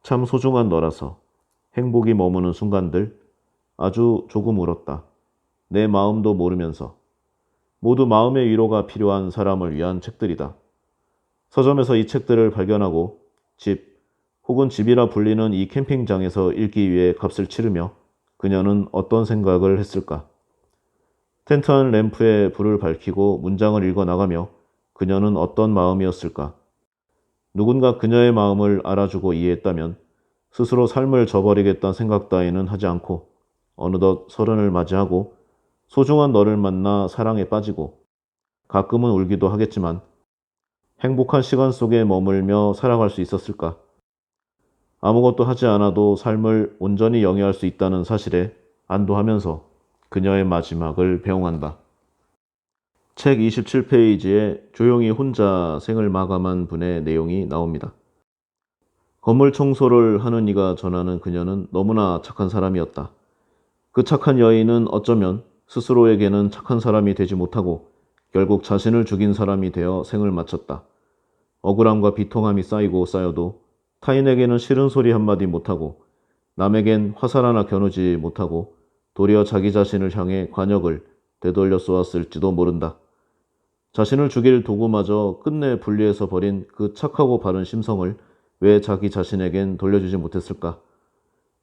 참 소중한 너라서, 행복이 머무는 순간들, 아주 조금 울었다. 내 마음도 모르면서. 모두 마음의 위로가 필요한 사람을 위한 책들이다. 서점에서 이 책들을 발견하고 집 혹은 집이라 불리는 이 캠핑장에서 읽기 위해 값을 치르며 그녀는 어떤 생각을 했을까? 텐트 안 램프에 불을 밝히고 문장을 읽어 나가며 그녀는 어떤 마음이었을까? 누군가 그녀의 마음을 알아주고 이해했다면 스스로 삶을 저버리겠다는 생각 따위는 하지 않고 어느덧 30을 맞이하고 소중한 너를 만나 사랑에 빠지고 가끔은 울기도 하겠지만 행복한 시간 속에 머물며 살아갈 수 있었을까? 아무것도 하지 않아도 삶을 온전히 영위할 수 있다는 사실에 안도하면서 그녀의 마지막을 배웅한다. 책 27페이지에 조용히 혼자 생을 마감한 분의 내용이 나옵니다. 건물 청소를 하는 이가 전하는 그녀는 너무나 착한 사람이었다. 그 착한 여인은 어쩌면 스스로에게는 착한 사람이 되지 못하고 결국 자신을 죽인 사람이 되어 생을 마쳤다. 억울함과 비통함이 쌓이고 쌓여도 타인에게는 싫은 소리 한마디 못하고 남에겐 화살 하나 겨누지 못하고 도리어 자기 자신을 향해 관역을 되돌려 쏘았을지도 모른다. 자신을 죽일 도구마저 끝내 분리해서 버린 그 착하고 바른 심성을 왜 자기 자신에겐 돌려주지 못했을까?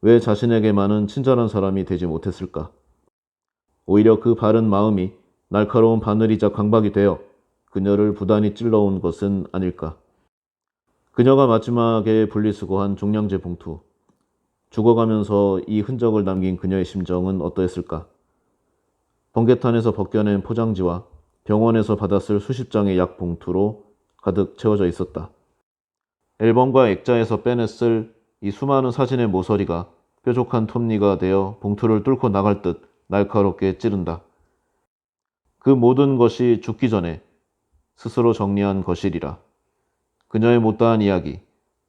왜 자신에게만은 친절한 사람이 되지 못했을까? 오히려 그 바른 마음이 날카로운 바늘이자 강박이 되어 그녀를 부단히 찔러온 것은 아닐까? 그녀가 마지막에 분리수거한 종량제 봉투. 죽어가면서 이 흔적을 남긴 그녀의 심정은 어떠했을까? 번개탄에서 벗겨낸 포장지와 병원에서 받았을 수십 장의 약 봉투로 가득 채워져 있었다. 앨범과 액자에서 빼냈을 이 수많은 사진의 모서리가 뾰족한 톱니가 되어 봉투를 뚫고 나갈 듯 날카롭게 찌른다. 그 모든 것이 죽기 전에 스스로 정리한 것이리라. 그녀의 못다한 이야기,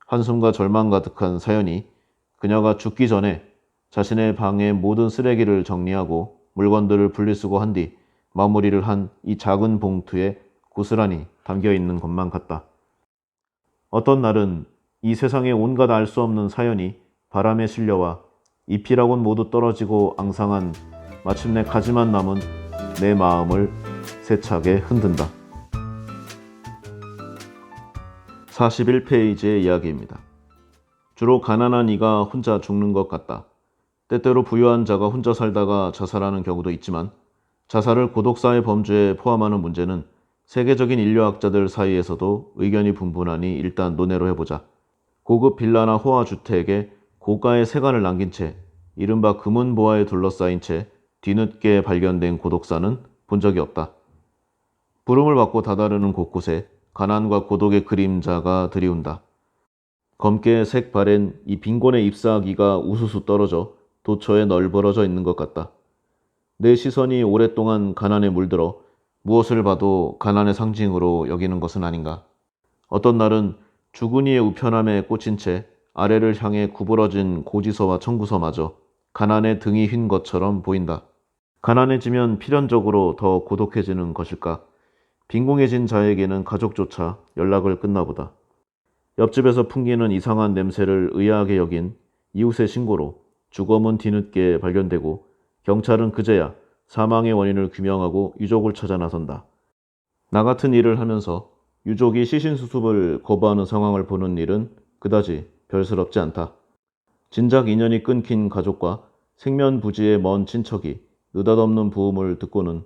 한숨과 절망 가득한 사연이 그녀가 죽기 전에 자신의 방의 모든 쓰레기를 정리하고 물건들을 분리수거한 뒤 마무리를 한 이 작은 봉투에 고스란히 담겨 있는 것만 같다. 어떤 날은 이 세상에 온갖 알 수 없는 사연이 바람에 실려와 잎이라곤 모두 떨어지고 앙상한 마침내 가지만 남은 내 마음을 세차게 흔든다. 41페이지의 이야기입니다. 주로 가난한 이가 혼자 죽는 것 같다. 때때로 부유한 자가 혼자 살다가 자살하는 경우도 있지만 자살을 고독사의 범주에 포함하는 문제는 세계적인 인류학자들 사이에서도 의견이 분분하니 일단 논외로 해보자. 고급 빌라나 호화주택에 고가의 세간을 남긴 채 이른바 금은보화에 둘러싸인 채 뒤늦게 발견된 고독사는 본 적이 없다. 부름을 받고 다다르는 곳곳에 가난과 고독의 그림자가 드리운다. 검게 색 바랜 이 빈곤의 잎사귀가 우수수 떨어져 도처에 널브러져 있는 것 같다. 내 시선이 오랫동안 가난에 물들어 무엇을 봐도 가난의 상징으로 여기는 것은 아닌가. 어떤 날은 주근이의 우편함에 꽂힌 채 아래를 향해 구부러진 고지서와 청구서마저 가난의 등이 휜 것처럼 보인다. 가난해지면 필연적으로 더 고독해지는 것일까? 빈궁해진 자에게는 가족조차 연락을 끊나 보다. 옆집에서 풍기는 이상한 냄새를 의아하게 여긴 이웃의 신고로 주검은 뒤늦게 발견되고 경찰은 그제야 사망의 원인을 규명하고 유족을 찾아 나선다. 나 같은 일을 하면서 유족이 시신수습을 거부하는 상황을 보는 일은 그다지 별스럽지 않다. 진작 인연이 끊긴 가족과 생면부지의 먼 친척이 느닷없는 부음을 듣고는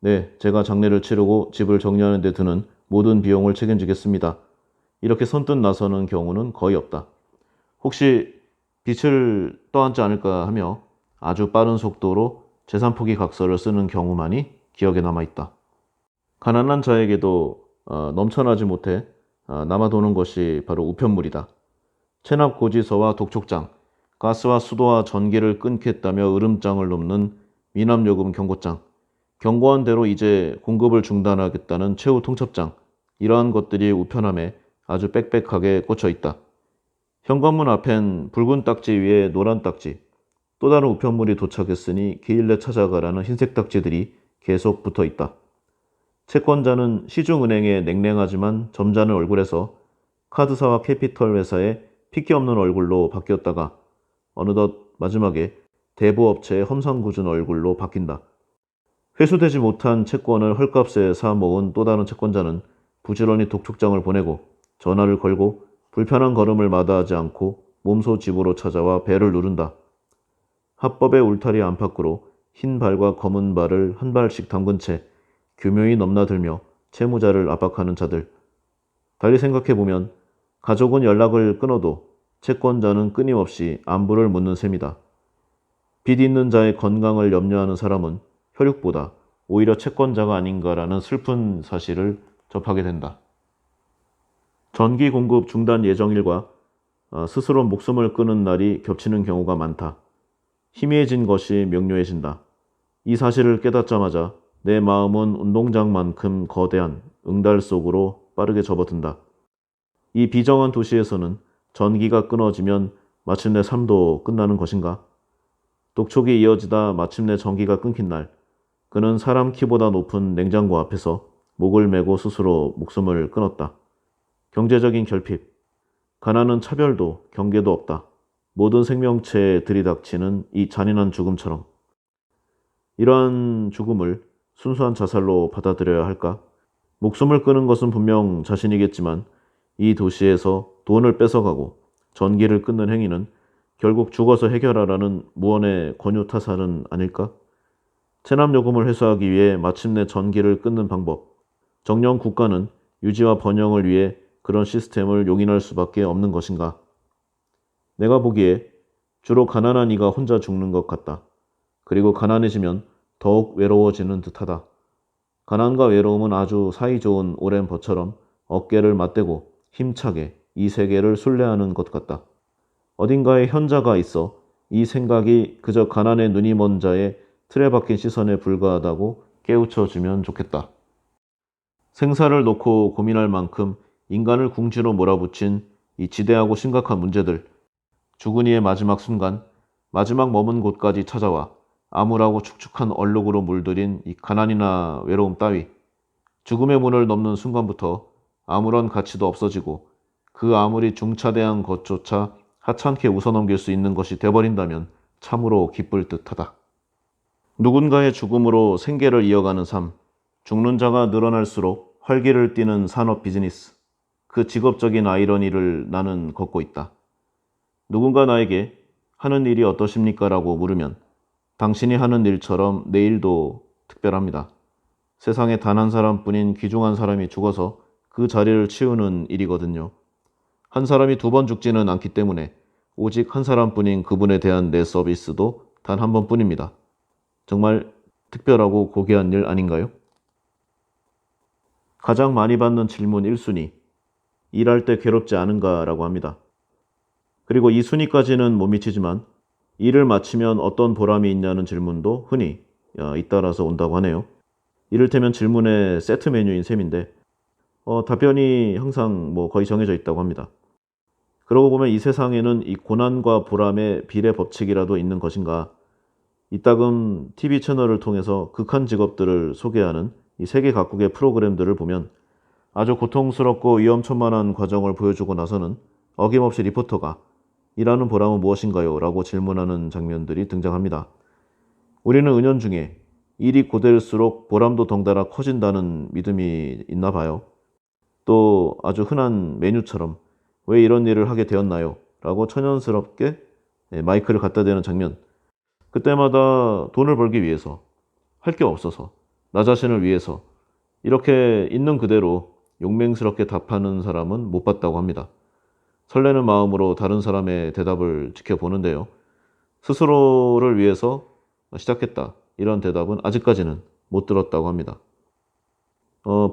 네, 제가 장례를 치르고 집을 정리하는 데 드는 모든 비용을 책임지겠습니다. 이렇게 선뜻 나서는 경우는 거의 없다. 혹시 빛을 떠안지 않을까 하며 아주 빠른 속도로 재산 포기 각서를 쓰는 경우만이 기억에 남아있다. 가난한 자에게도 넘쳐나지 못해 남아도는 것이 바로 우편물이다. 체납 고지서와 독촉장, 가스와 수도와 전기를 끊겠다며 으름장을 놓는 미납요금 경고장, 경고한 대로 이제 공급을 중단하겠다는 최후 통첩장, 이러한 것들이 우편함에 아주 빽빽하게 꽂혀 있다. 현관문 앞엔 붉은 딱지 위에 노란 딱지, 또 다른 우편물이 도착했으니 기일 내 찾아가라는 흰색 딱지들이 계속 붙어 있다. 채권자는 시중은행의 냉랭하지만 점잖은 얼굴에서 카드사와 캐피털 회사의 핏기 없는 얼굴로 바뀌었다가 어느덧 마지막에 대부업체의 험상궂은 얼굴로 바뀐다. 회수되지 못한 채권을 헐값에 사 모은 또 다른 채권자는 부지런히 독촉장을 보내고 전화를 걸고 불편한 걸음을 마다하지 않고 몸소 집으로 찾아와 배를 누른다. 합법의 울타리 안팎으로 흰 발과 검은 발을 한 발씩 담근 채 교묘히 넘나들며 채무자를 압박하는 자들. 달리 생각해보면 가족은 연락을 끊어도 채권자는 끊임없이 안부를 묻는 셈이다. 빚 있는 자의 건강을 염려하는 사람은 혈육보다 오히려 채권자가 아닌가라는 슬픈 사실을 접하게 된다. 전기 공급 중단 예정일과 스스로 목숨을 끊은 날이 겹치는 경우가 많다. 희미해진 것이 명료해진다. 이 사실을 깨닫자마자 내 마음은 운동장만큼 거대한 응달 속으로 빠르게 접어든다. 이 비정한 도시에서는 전기가 끊어지면 마침내 삶도 끝나는 것인가? 독촉이 이어지다 마침내 전기가 끊긴 날, 그는 사람 키보다 높은 냉장고 앞에서 목을 메고 스스로 목숨을 끊었다. 경제적인 결핍, 가난은 차별도 경계도 없다. 모든 생명체에 들이닥치는 이 잔인한 죽음처럼. 이러한 죽음을 순수한 자살로 받아들여야 할까? 목숨을 끊은 것은 분명 자신이겠지만 이 도시에서 돈을 뺏어가고 전기를 끊는 행위는 결국 죽어서 해결하라는 무언의 권유타살은 아닐까? 체납요금을 회수하기 위해 마침내 전기를 끊는 방법. 정녕 국가는 유지와 번영을 위해 그런 시스템을 용인할 수밖에 없는 것인가? 내가 보기에 주로 가난한 이가 혼자 죽는 것 같다. 그리고 가난해지면 더욱 외로워지는 듯하다. 가난과 외로움은 아주 사이좋은 오랜 벗처럼 어깨를 맞대고 힘차게 이 세계를 순례하는 것 같다. 어딘가에 현자가 있어 이 생각이 그저 가난에 눈이 먼 자의 틀에 박힌 시선에 불과하다고 깨우쳐주면 좋겠다. 생사를 놓고 고민할 만큼 인간을 궁지로 몰아붙인 이 지대하고 심각한 문제들, 주근이의 마지막 순간, 마지막 머문 곳까지 찾아와 암울하고 축축한 얼룩으로 물들인 이 가난이나 외로움 따위, 죽음의 문을 넘는 순간부터 아무런 가치도 없어지고 그 아무리 중차대한 것조차 하찮게 웃어넘길 수 있는 것이 돼버린다면 참으로 기쁠 듯하다. 누군가의 죽음으로 생계를 이어가는 삶, 죽는 자가 늘어날수록 활기를 띠는 산업 비즈니스, 그 직업적인 아이러니를 나는 걷고 있다. 누군가 나에게 하는 일이 어떠십니까? 라고 물으면 당신이 하는 일처럼 내 일도 특별합니다. 세상에 단 한 사람뿐인 귀중한 사람이 죽어서 그 자리를 치우는 일이거든요. 한 사람이 두 번 죽지는 않기 때문에 오직 한 사람뿐인 그분에 대한 내 서비스도 단 한 번뿐입니다. 정말 특별하고 고귀한 일 아닌가요? 가장 많이 받는 질문 1순위. 일할 때 괴롭지 않은가? 라고 합니다. 그리고 이 순위까지는 못 미치지만 일을 마치면 어떤 보람이 있냐는 질문도 흔히 잇따라서 온다고 하네요. 이를테면 질문의 세트 메뉴인 셈인데 답변이 항상 뭐 거의 정해져 있다고 합니다. 그러고 보면 이 세상에는 이 고난과 보람의 비례 법칙이라도 있는 것인가? 이따금 TV 채널을 통해서 극한 직업들을 소개하는 이 세계 각국의 프로그램들을 보면 아주 고통스럽고 위험천만한 과정을 보여주고 나서는 어김없이 리포터가 일하는 보람은 무엇인가요? 라고 질문하는 장면들이 등장합니다. 우리는 은연중에 일이 고될수록 보람도 덩달아 커진다는 믿음이 있나 봐요. 또 아주 흔한 메뉴처럼 왜 이런 일을 하게 되었나요? 라고 천연스럽게 마이크를 갖다 대는 장면. 그때마다 돈을 벌기 위해서, 할 게 없어서, 나 자신을 위해서 이렇게 있는 그대로 용맹스럽게 답하는 사람은 못 봤다고 합니다. 설레는 마음으로 다른 사람의 대답을 지켜보는데요. 스스로를 위해서 시작했다. 이런 대답은 아직까지는 못 들었다고 합니다.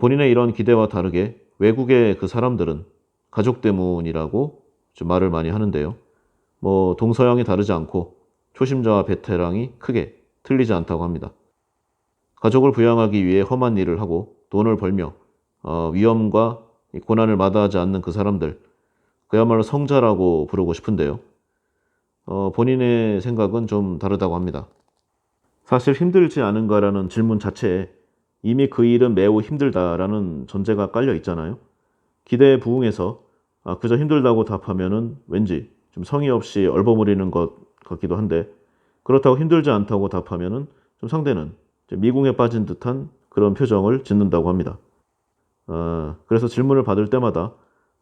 본인의 이런 기대와 다르게 외국의 그 사람들은 가족 때문이라고 좀 말을 많이 하는데요. 뭐 동서양이 다르지 않고 초심자와 베테랑이 크게 틀리지 않다고 합니다. 가족을 부양하기 위해 험한 일을 하고 돈을 벌며 위험과 고난을 마다하지 않는 그 사람들, 그야말로 성자라고 부르고 싶은데요. 본인의 생각은 좀 다르다고 합니다. 사실 힘들지 않은가라는 질문 자체에 이미 그 일은 매우 힘들다라는 전제가 깔려 있잖아요. 기대에 부응해서 그저 힘들다고 답하면은 왠지 좀 성의 없이 얼버무리는 것 같기도 한데, 그렇다고 힘들지 않다고 답하면은 좀 상대는 미궁에 빠진 듯한 그런 표정을 짓는다고 합니다. 그래서 질문을 받을 때마다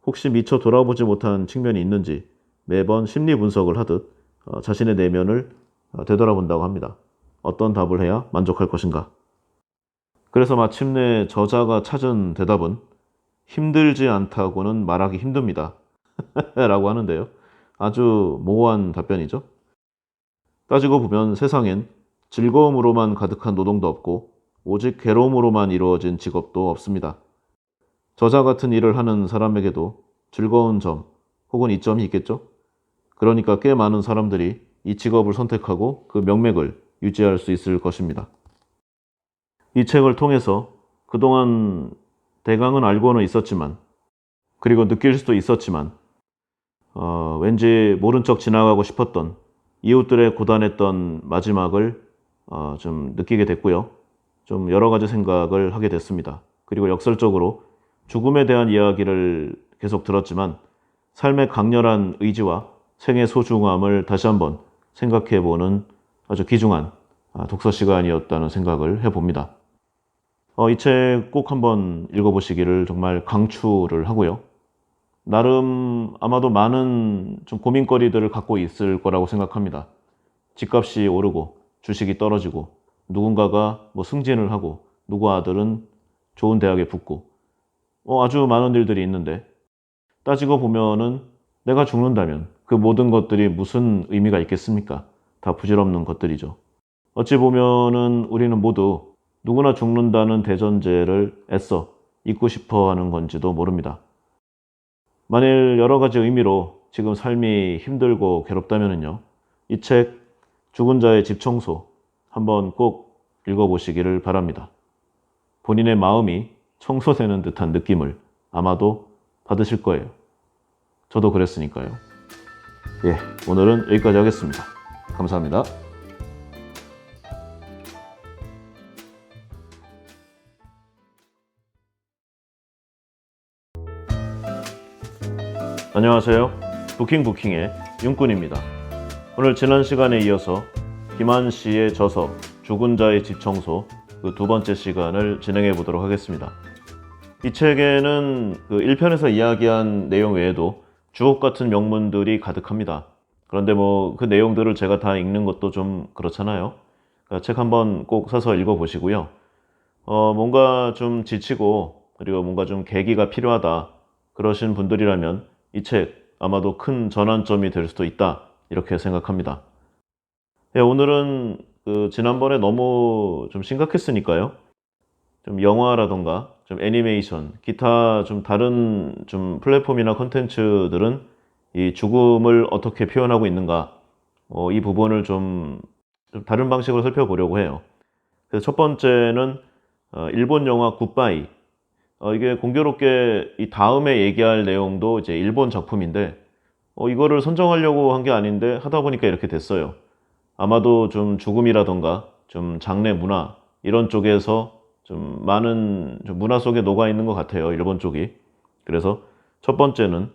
혹시 미처 돌아보지 못한 측면이 있는지 매번 심리 분석을 하듯 자신의 내면을 되돌아본다고 합니다. 어떤 답을 해야 만족할 것인가. 그래서 마침내 저자가 찾은 대답은 힘들지 않다고는 말하기 힘듭니다. 라고 하는데요. 아주 모호한 답변이죠. 따지고 보면 세상엔 즐거움으로만 가득한 노동도 없고 오직 괴로움으로만 이루어진 직업도 없습니다. 저자 같은 일을 하는 사람에게도 즐거운 점 혹은 이점이 있겠죠? 그러니까 꽤 많은 사람들이 이 직업을 선택하고 그 명맥을 유지할 수 있을 것입니다. 이 책을 통해서 그동안 대강은 알고는 있었지만, 그리고 느낄 수도 있었지만 왠지 모른 척 지나가고 싶었던 이웃들의 고단했던 마지막을 좀 느끼게 됐고요. 좀 여러 가지 생각을 하게 됐습니다. 그리고 역설적으로 죽음에 대한 이야기를 계속 들었지만 삶의 강렬한 의지와 생의 소중함을 다시 한번 생각해보는 아주 귀중한 독서 시간이었다는 생각을 해봅니다. 이 책 꼭 한번 읽어보시기를 정말 강추를 하고요. 나름 아마도 많은 좀 고민거리들을 갖고 있을 거라고 생각합니다. 집값이 오르고 주식이 떨어지고 누군가가 뭐 승진을 하고 누구 아들은 좋은 대학에 붙고 아주 많은 일들이 있는데, 따지고 보면은 내가 죽는다면 그 모든 것들이 무슨 의미가 있겠습니까? 다 부질없는 것들이죠. 어찌 보면은 우리는 모두 누구나 죽는다는 대전제를 애써 잊고 싶어 하는 건지도 모릅니다. 만일 여러 가지 의미로 지금 삶이 힘들고 괴롭다면요, 이 책 죽은 자의 집 청소 한번 꼭 읽어보시기를 바랍니다. 본인의 마음이 청소되는 듯한 느낌을 아마도 받으실 거예요. 저도 그랬으니까요. 예, 오늘은 여기까지 하겠습니다. 감사합니다. 안녕하세요. 부킹의 윤꾼입니다. 오늘 지난 시간에 이어서 김한 씨의 저서 죽은 자의 집 청소 그 두 번째 시간을 진행해 보도록 하겠습니다. 이 책에는 그 1편에서 이야기한 내용 외에도 주옥 같은 명문들이 가득합니다. 그런데 뭐 그 내용들을 제가 다 읽는 것도 좀 그렇잖아요. 그러니까 책 한번 꼭 사서 읽어보시고요. 뭔가 좀 지치고 그리고 뭔가 좀 계기가 필요하다 그러신 분들이라면 이 책 아마도 큰 전환점이 될 수도 있다 이렇게 생각합니다. 네, 오늘은 지난번에 너무 좀 심각했으니까요. 좀 영화라던가 좀 애니메이션, 기타 좀 다른 좀 플랫폼이나 컨텐츠들은 이 죽음을 어떻게 표현하고 있는가, 이 부분을 좀 다른 방식으로 살펴보려고 해요. 그래서 첫 번째는 일본 영화 굿바이. 이게 공교롭게 이 다음에 얘기할 내용도 이제 일본 작품인데 이거를 선정하려고 한 게 아닌데 하다 보니까 이렇게 됐어요. 아마도 좀 죽음이라던가 좀 장례 문화 이런 쪽에서 좀 많은 좀 문화 속에 녹아 있는 것 같아요. 일본 쪽이. 그래서 첫 번째는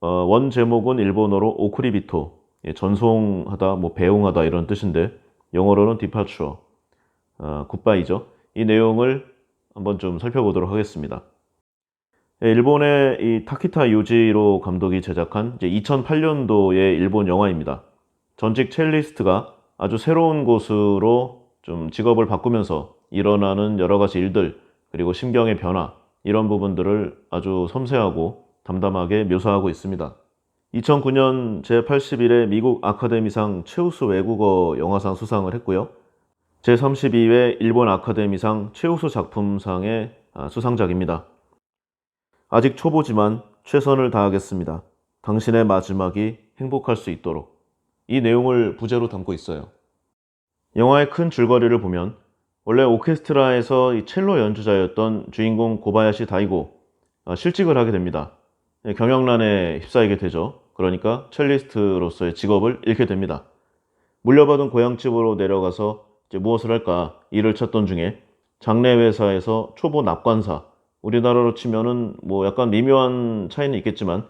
원 제목은 일본어로 오쿠리비토, 예, 전송하다, 뭐 배웅하다 이런 뜻인데 영어로는 디파추어, 굿바이죠. 이 내용을 한번 좀 살펴보도록 하겠습니다. 예, 일본의 이 타키타 유지로 감독이 제작한 이제 2008년도의 일본 영화입니다. 전직 첼리스트가 아주 새로운 곳으로 좀 직업을 바꾸면서 일어나는 여러 가지 일들, 그리고 심경의 변화, 이런 부분들을 아주 섬세하고 담담하게 묘사하고 있습니다. 2009년 제81회 미국 아카데미상 최우수 외국어 영화상 수상을 했고요. 제32회 일본 아카데미상 최우수 작품상의 수상작입니다. 아직 초보지만 최선을 다하겠습니다. 당신의 마지막이 행복할 수 있도록. 이 내용을 부제로 담고 있어요. 영화의 큰 줄거리를 보면 원래 오케스트라에서 이 첼로 연주자였던 주인공 고바야시 다이고 실직을 하게 됩니다. 경영난에 휩싸이게 되죠. 그러니까 첼리스트로서의 직업을 잃게 됩니다. 물려받은 고향집으로 내려가서 이제 무엇을 할까 일을 찾던 중에 장례회사에서 초보 납관사, 우리나라로 치면은 뭐 약간 미묘한 차이는 있겠지만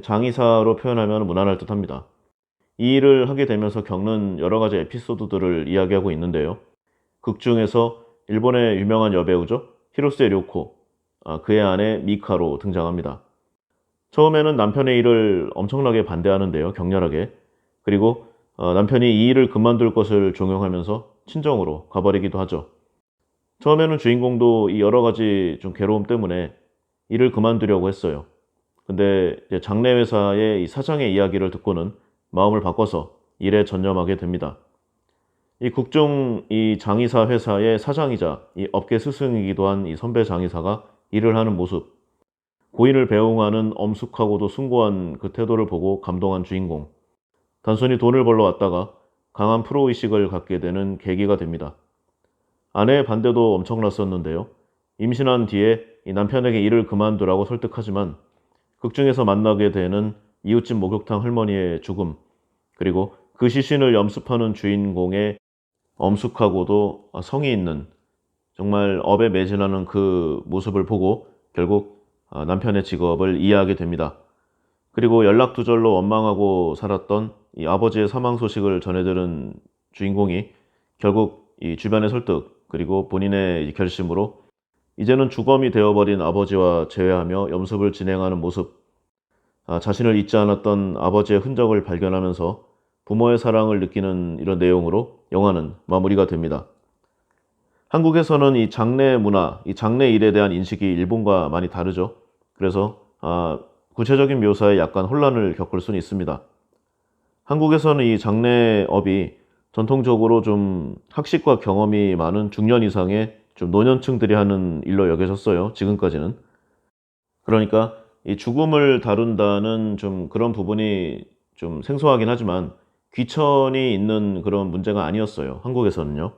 장의사로 표현하면 무난할 듯합니다. 이 일을 하게 되면서 겪는 여러 가지 에피소드들을 이야기하고 있는데요. 극 중에서 일본의 유명한 여배우죠. 히로세 료코, 그의 아내 미카로 등장합니다. 처음에는 남편의 일을 엄청나게 반대하는데요. 격렬하게. 그리고 남편이 이 일을 그만둘 것을 종용하면서 친정으로 가버리기도 하죠. 처음에는 주인공도 이 여러 가지 좀 괴로움 때문에 일을 그만두려고 했어요. 근데 이제 장례회사의 이 사장의 이야기를 듣고는 마음을 바꿔서 일에 전념하게 됩니다. 이 국중 이 장의사 회사의 사장이자 이 업계 스승이기도 한 이 선배 장의사가 일을 하는 모습, 고인을 배웅하는 엄숙하고도 숭고한 그 태도를 보고 감동한 주인공. 단순히 돈을 벌러 왔다가 강한 프로의식을 갖게 되는 계기가 됩니다. 아내의 반대도 엄청났었는데요. 임신한 뒤에 이 남편에게 일을 그만두라고 설득하지만 극중에서 만나게 되는 이웃집 목욕탕 할머니의 죽음, 그리고 그 시신을 염습하는 주인공의 엄숙하고도 성의 있는 정말 업에 매진하는 그 모습을 보고 결국 남편의 직업을 이해하게 됩니다. 그리고 연락두절로 원망하고 살았던 이 아버지의 사망 소식을 전해들은 주인공이 결국 이 주변의 설득 그리고 본인의 결심으로 이제는 주검이 되어버린 아버지와 재회하며 염습을 진행하는 모습, 자신을 잊지 않았던 아버지의 흔적을 발견하면서 부모의 사랑을 느끼는 이런 내용으로 영화는 마무리가 됩니다. 한국에서는 이 장례 문화, 이 장례 일에 대한 인식이 일본과 많이 다르죠. 그래서 구체적인 묘사에 약간 혼란을 겪을 수는 있습니다. 한국에서는 이 장례업이 전통적으로 좀 학식과 경험이 많은 중년 이상의 좀 노년층들이 하는 일로 여겨졌어요. 지금까지는. 그러니까 이 죽음을 다룬다는 좀 그런 부분이 좀 생소하긴 하지만 귀천이 있는 그런 문제가 아니었어요. 한국에서는요.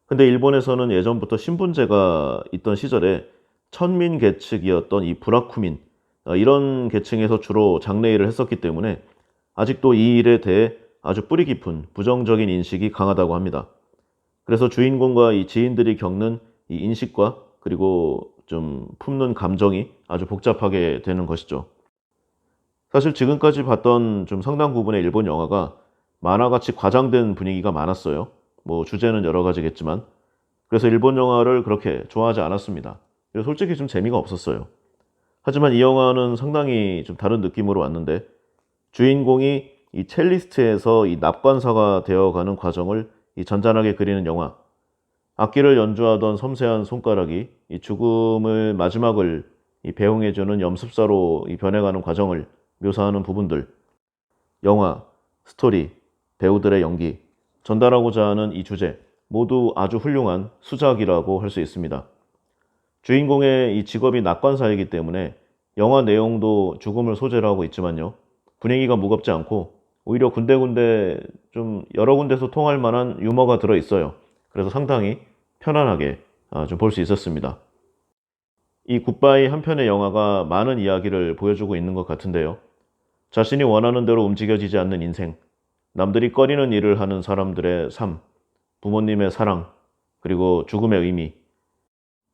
근데 일본에서는 예전부터 신분제가 있던 시절에 천민 계층이었던 이 브라쿠민, 이런 계층에서 주로 장례 일을 했었기 때문에 아직도 이 일에 대해 아주 뿌리 깊은 부정적인 인식이 강하다고 합니다. 그래서 주인공과 이 지인들이 겪는 이 인식과 그리고 좀 품는 감정이 아주 복잡하게 되는 것이죠. 사실 지금까지 봤던 좀 상당 부분의 일본 영화가 만화같이 과장된 분위기가 많았어요. 뭐 주제는 여러 가지겠지만. 그래서 일본 영화를 그렇게 좋아하지 않았습니다. 그래서 솔직히 좀 재미가 없었어요. 하지만 이 영화는 상당히 좀 다른 느낌으로 왔는데 주인공이 이 첼리스트에서 이 납관사가 되어가는 과정을 이 잔잔하게 그리는 영화. 악기를 연주하던 섬세한 손가락이 이 죽음을 마지막을 이 배웅해주는 염습사로 이 변해가는 과정을 묘사하는 부분들. 영화, 스토리, 배우들의 연기, 전달하고자 하는 이 주제 모두 아주 훌륭한 수작이라고 할 수 있습니다. 주인공의 이 직업이 낙관사이기 때문에 영화 내용도 죽음을 소재로 하고 있지만요. 분위기가 무겁지 않고 오히려 군데군데 좀 여러 군데서 통할 만한 유머가 들어있어요. 그래서 상당히 편안하게 좀 볼 수 있었습니다. 이 굿바이 한 편의 영화가 많은 이야기를 보여주고 있는 것 같은데요. 자신이 원하는 대로 움직여지지 않는 인생, 남들이 꺼리는 일을 하는 사람들의 삶, 부모님의 사랑, 그리고 죽음의 의미.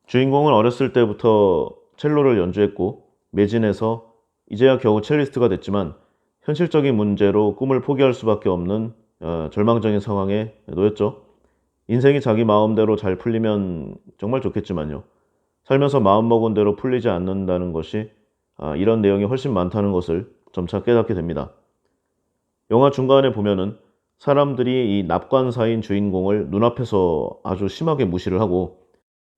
주인공은 어렸을 때부터 첼로를 연주했고 매진해서 이제야 겨우 첼리스트가 됐지만 현실적인 문제로 꿈을 포기할 수밖에 없는 절망적인 상황에 놓였죠. 인생이 자기 마음대로 잘 풀리면 정말 좋겠지만요. 살면서 마음먹은 대로 풀리지 않는다는 것이 이런 내용이 훨씬 많다는 것을 점차 깨닫게 됩니다. 영화 중간에 보면은 사람들이 이 납관사인 주인공을 눈앞에서 아주 심하게 무시를 하고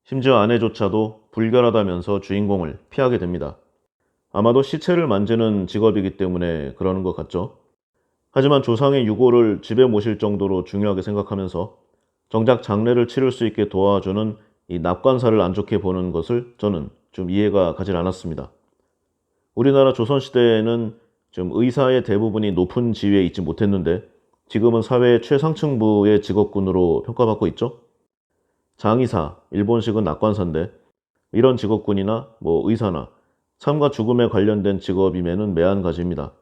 심지어 아내조차도 불결하다면서 주인공을 피하게 됩니다. 아마도 시체를 만지는 직업이기 때문에 그러는 것 같죠. 하지만 조상의 유골을 집에 모실 정도로 중요하게 생각하면서 정작 장례를 치를 수 있게 도와주는 이 납관사를 안 좋게 보는 것을 저는 좀 이해가 가질 않았습니다. 우리나라 조선시대에는 좀 의사의 대부분이 높은 지위에 있지 못했는데 지금은 사회의 최상층부의 직업군으로 평가받고 있죠. 장의사, 일본식은 낙관사인데 이런 직업군이나 의사나 삶과 죽음에 관련된 직업임에는 매한가지입니다.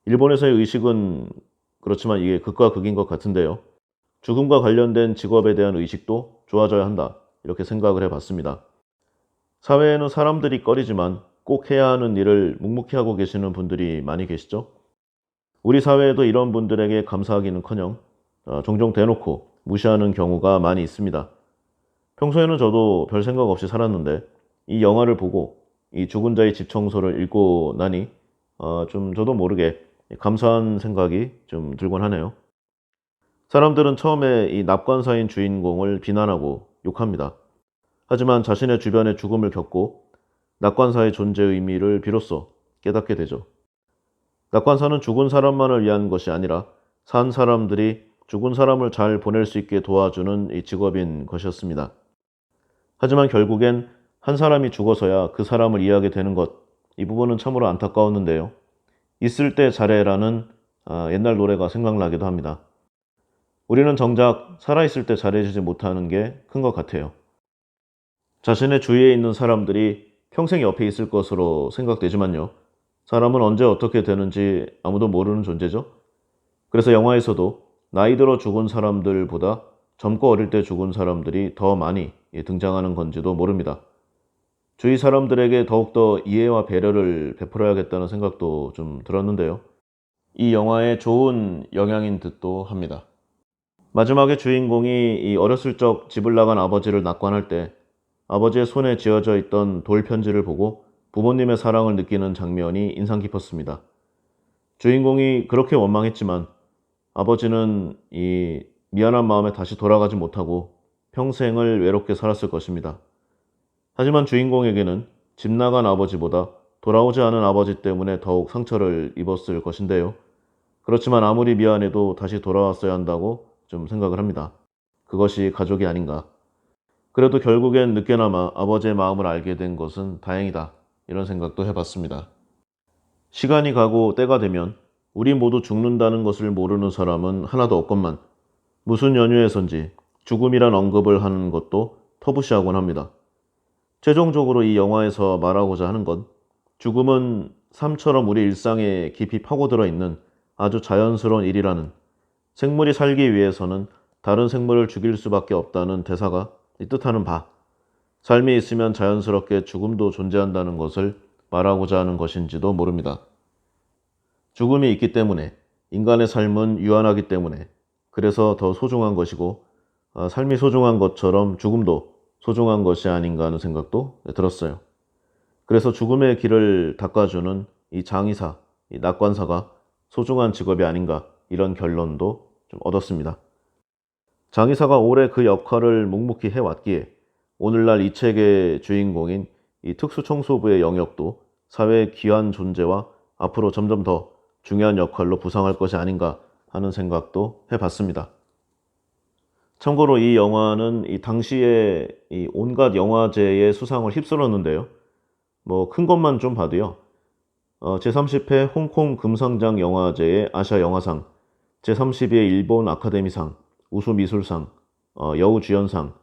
일본에서의 의식은 그렇지만 이게 극과 극인 것 같은데요. 죽음과 관련된 직업에 대한 의식도 좋아져야 한다. 이렇게 생각을 해봤습니다. 사회에는 사람들이 꺼리지만 꼭 해야 하는 일을 묵묵히 하고 계시는 분들이 많이 계시죠. 우리 사회에도 이런 분들에게 감사하기는커녕 종종 대놓고 무시하는 경우가 많이 있습니다. 평소에는 저도 별 생각 없이 살았는데 이 영화를 보고 이 죽은 자의 집 청소를 읽고 나니 좀 저도 모르게 감사한 생각이 좀 들곤 하네요. 사람들은 처음에 이 납관사인 주인공을 비난하고 욕합니다. 하지만 자신의 주변에 죽음을 겪고 낙관사의 존재 의미를 비로소 깨닫게 되죠. 낙관사는 죽은 사람만을 위한 것이 아니라 산 사람들이 죽은 사람을 잘 보낼 수 있게 도와주는 이 직업인 것이었습니다. 하지만 결국엔 한 사람이 죽어서야 그 사람을 이해하게 되는 것, 이 부분은 참으로 안타까웠는데요. 있을 때 잘해라는 옛날 노래가 생각나기도 합니다. 우리는 정작 살아있을 때 잘해주지 못하는 게 큰 것 같아요. 자신의 주위에 있는 사람들이 평생 옆에 있을 것으로 생각되지만요. 사람은 언제 어떻게 되는지 아무도 모르는 존재죠. 그래서 영화에서도 나이 들어 죽은 사람들보다 젊고 어릴 때 죽은 사람들이 더 많이 등장하는 건지도 모릅니다. 주위 사람들에게 더욱더 이해와 배려를 베풀어야겠다는 생각도 좀 들었는데요. 이 영화의 좋은 영향인 듯도 합니다. 마지막에 주인공이 이 어렸을 적 집을 나간 아버지를 낙관할 때 아버지의 손에 쥐어져 있던 돌 편지를 보고 부모님의 사랑을 느끼는 장면이 인상 깊었습니다. 주인공이 그렇게 원망했지만 아버지는 이 미안한 마음에 다시 돌아가지 못하고 평생을 외롭게 살았을 것입니다. 하지만 주인공에게는 집 나간 아버지보다 돌아오지 않은 아버지 때문에 더욱 상처를 입었을 것인데요. 그렇지만 아무리 미안해도 다시 돌아왔어야 한다고 좀 생각을 합니다. 그것이 가족이 아닌가. 그래도 결국엔 늦게나마 아버지의 마음을 알게 된 것은 다행이다. 이런 생각도 해봤습니다. 시간이 가고 때가 되면 우리 모두 죽는다는 것을 모르는 사람은 하나도 없건만 무슨 연유에선지 죽음이란 언급을 하는 것도 터부시하곤 합니다. 최종적으로 이 영화에서 말하고자 하는 건 죽음은 삶처럼 우리 일상에 깊이 파고들어 있는 아주 자연스러운 일이라는, 생물이 살기 위해서는 다른 생물을 죽일 수밖에 없다는 대사가 뜻하는 바, 삶이 있으면 자연스럽게 죽음도 존재한다는 것을 말하고자 하는 것인지도 모릅니다. 죽음이 있기 때문에, 인간의 삶은 유한하기 때문에, 그래서 더 소중한 것이고 삶이 소중한 것처럼 죽음도 소중한 것이 아닌가 하는 생각도 들었어요. 그래서 죽음의 길을 닦아주는 이 장의사, 이 낙관사가 소중한 직업이 아닌가, 이런 결론도 좀 얻었습니다. 장의사가 오래 그 역할을 묵묵히 해왔기에 오늘날 이 책의 주인공인 이 특수청소부의 영역도 사회의 귀한 존재와 앞으로 점점 더 중요한 역할로 부상할 것이 아닌가 하는 생각도 해봤습니다. 참고로 이 영화는 이 당시에 이 온갖 영화제의 수상을 휩쓸었는데요. 큰 것만 좀 봐도요. 제30회 홍콩 금상장 영화제의 아시아 영화상, 제32회 일본 아카데미상, 우수미술상, 여우주연상,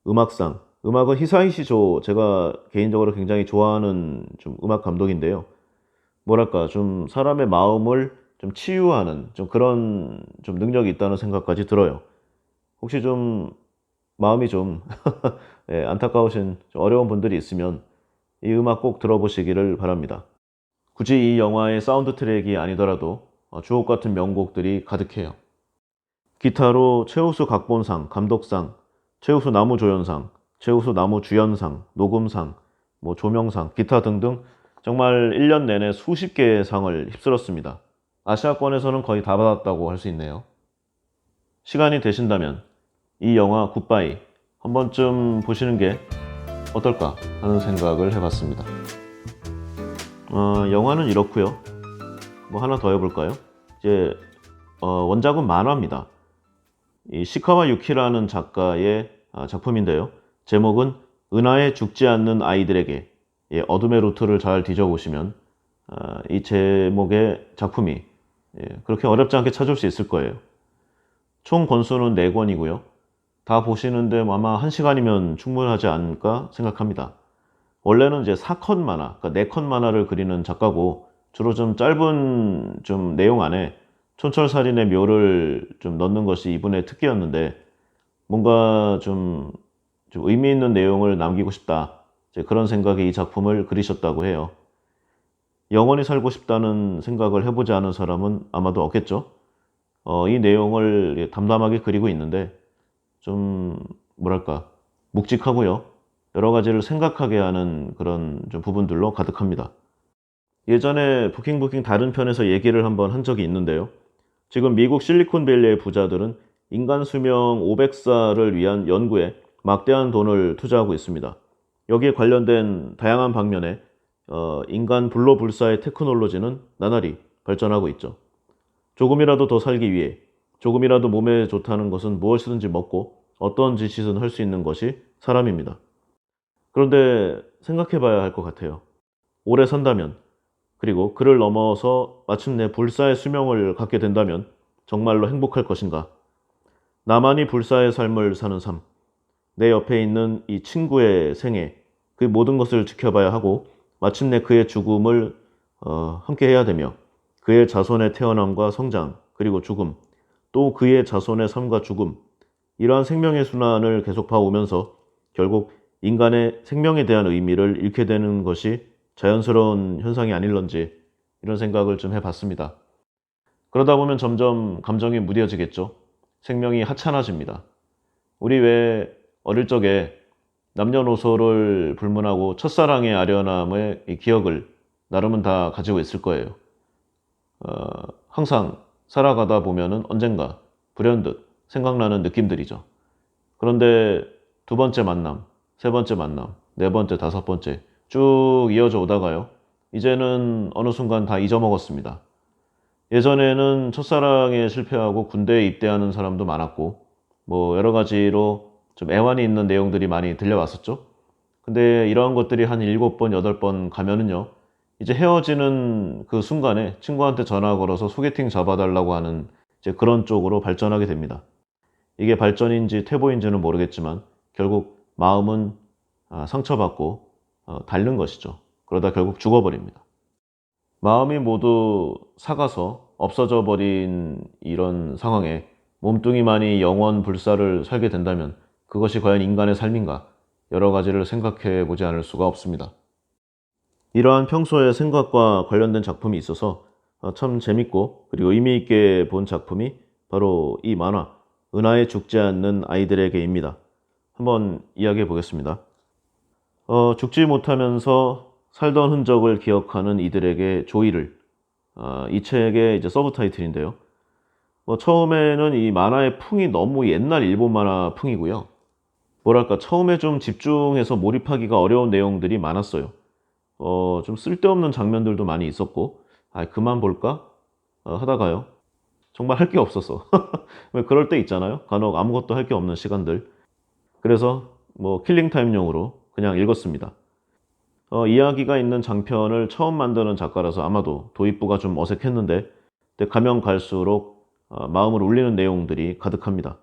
음악상. 음악은 히사이시 조, 제가 개인적으로 굉장히 좋아하는 좀 음악 감독인데요. 뭐랄까, 좀 사람의 마음을 좀 치유하는 좀 그런 좀 능력이 있다는 생각까지 들어요. 혹시 좀 마음이 좀 예, 안타까우신 좀 어려운 분들이 있으면 이 음악 꼭 들어보시기를 바랍니다. 굳이 이 영화의 사운드 트랙이 아니더라도 주옥 같은 명곡들이 가득해요. 기타로 최우수 각본상, 감독상, 최우수 나무조연상, 최우수 나무주연상, 녹음상, 뭐 조명상, 기타 등등 정말 1년 내내 수십 개의 상을 휩쓸었습니다. 아시아권에서는 거의 다 받았다고 할 수 있네요. 시간이 되신다면 이 영화 굿바이 한 번쯤 보시는 게 어떨까 하는 생각을 해봤습니다. 영화는 이렇고요. 뭐 하나 더 해볼까요? 이제 원작은 만화입니다. 이 시카와 유키라는 작가의 작품인데요. 제목은 은하에 죽지 않는 아이들에게. 예, 어둠의 루트를 잘 뒤져보시면 이 제목의 작품이 그렇게 어렵지 않게 찾을 수 있을 거예요. 총 권수는 4권이고요. 다 보시는데 아마 1시간이면 충분하지 않을까 생각합니다. 원래는 이제 4컷 만화, 그러니까 4컷 만화를 그리는 작가고 주로 좀 짧은 좀 내용 안에 촌철살인의 묘를 좀 넣는 것이 이분의 특기였는데 뭔가 좀 의미 있는 내용을 남기고 싶다. 이제 그런 생각에 이 작품을 그리셨다고 해요. 영원히 살고 싶다는 생각을 해보지 않은 사람은 아마도 없겠죠. 이 내용을 담담하게 그리고 있는데 좀 뭐랄까 묵직하고요. 여러 가지를 생각하게 하는 그런 좀 부분들로 가득합니다. 예전에 부킹 다른 편에서 얘기를 한번 한 적이 있는데요. 지금 미국 실리콘밸리의 부자들은 인간 수명 500살을 위한 연구에 막대한 돈을 투자하고 있습니다. 여기에 관련된 다양한 방면에 인간 불로불사의 테크놀로지는 나날이 발전하고 있죠. 조금이라도 더 살기 위해 조금이라도 몸에 좋다는 것은 무엇이든지 먹고 어떤 짓이든 할 수 있는 것이 사람입니다. 그런데 생각해 봐야 할 것 같아요. 오래 산다면, 그리고 그를 넘어서 마침내 불사의 수명을 갖게 된다면 정말로 행복할 것인가? 나만이 불사의 삶을 사는 삶, 내 옆에 있는 이 친구의 생애, 그 모든 것을 지켜봐야 하고 마침내 그의 죽음을 함께 해야 되며 그의 자손의 태어남과 성장, 그리고 죽음, 또 그의 자손의 삶과 죽음, 이러한 생명의 순환을 계속 봐오면서 결국 인간의 생명에 대한 의미를 잃게 되는 것이 자연스러운 현상이 아닐런지 이런 생각을 좀 해봤습니다. 그러다 보면 점점 감정이 무뎌지겠죠. 생명이 하찮아집니다. 우리 왜 어릴 적에 남녀노소를 불문하고 첫사랑의 아련함의 이 기억을 나름은 다 가지고 있을 거예요. 항상 살아가다 보면은 언젠가 불현듯 생각나는 느낌들이죠. 그런데 두 번째 만남, 세 번째 만남, 네 번째, 다섯 번째 쭉 이어져 오다가요. 이제는 어느 순간 다 잊어먹었습니다. 예전에는 첫사랑에 실패하고 군대에 입대하는 사람도 많았고, 뭐 여러 가지로 좀 애환이 있는 내용들이 많이 들려왔었죠. 근데 이러한 것들이 한 7번, 8번 가면은요, 이제 헤어지는 그 순간에 친구한테 전화 걸어서 소개팅 잡아달라고 하는 이제 그런 쪽으로 발전하게 됩니다. 이게 발전인지 퇴보인지는 모르겠지만 결국 마음은 상처받고 닳는 것이죠. 그러다 결국 죽어버립니다. 마음이 모두 삭아서 없어져 버린 이런 상황에 몸뚱이만이 영원 불사를 살게 된다면 그것이 과연 인간의 삶인가? 여러 가지를 생각해 보지 않을 수가 없습니다. 이러한 평소의 생각과 관련된 작품이 있어서 참 재밌고 그리고 의미 있게 본 작품이 바로 이 만화 은하에 죽지 않는 아이들에게입니다. 한번 이야기해 보겠습니다. 죽지 못하면서 살던 흔적을 기억하는 이들에게 조이를, 이 책의 이제 서브 타이틀인데요. 처음에는 이 만화의 풍이 너무 옛날 일본 만화 풍이고요. 뭐랄까 처음에 좀 집중해서 몰입하기가 어려운 내용들이 많았어요. 좀 쓸데없는 장면들도 많이 있었고, 그만 볼까? 하다가요. 정말 할 게 없었어. 왜 그럴 때 있잖아요. 간혹 아무것도 할 게 없는 시간들. 그래서 뭐 킬링타임용으로 그냥 읽었습니다. 이야기가 있는 장편을 처음 만드는 작가라서 아마도 도입부가 좀 어색했는데 근데 가면 갈수록 마음을 울리는 내용들이 가득합니다.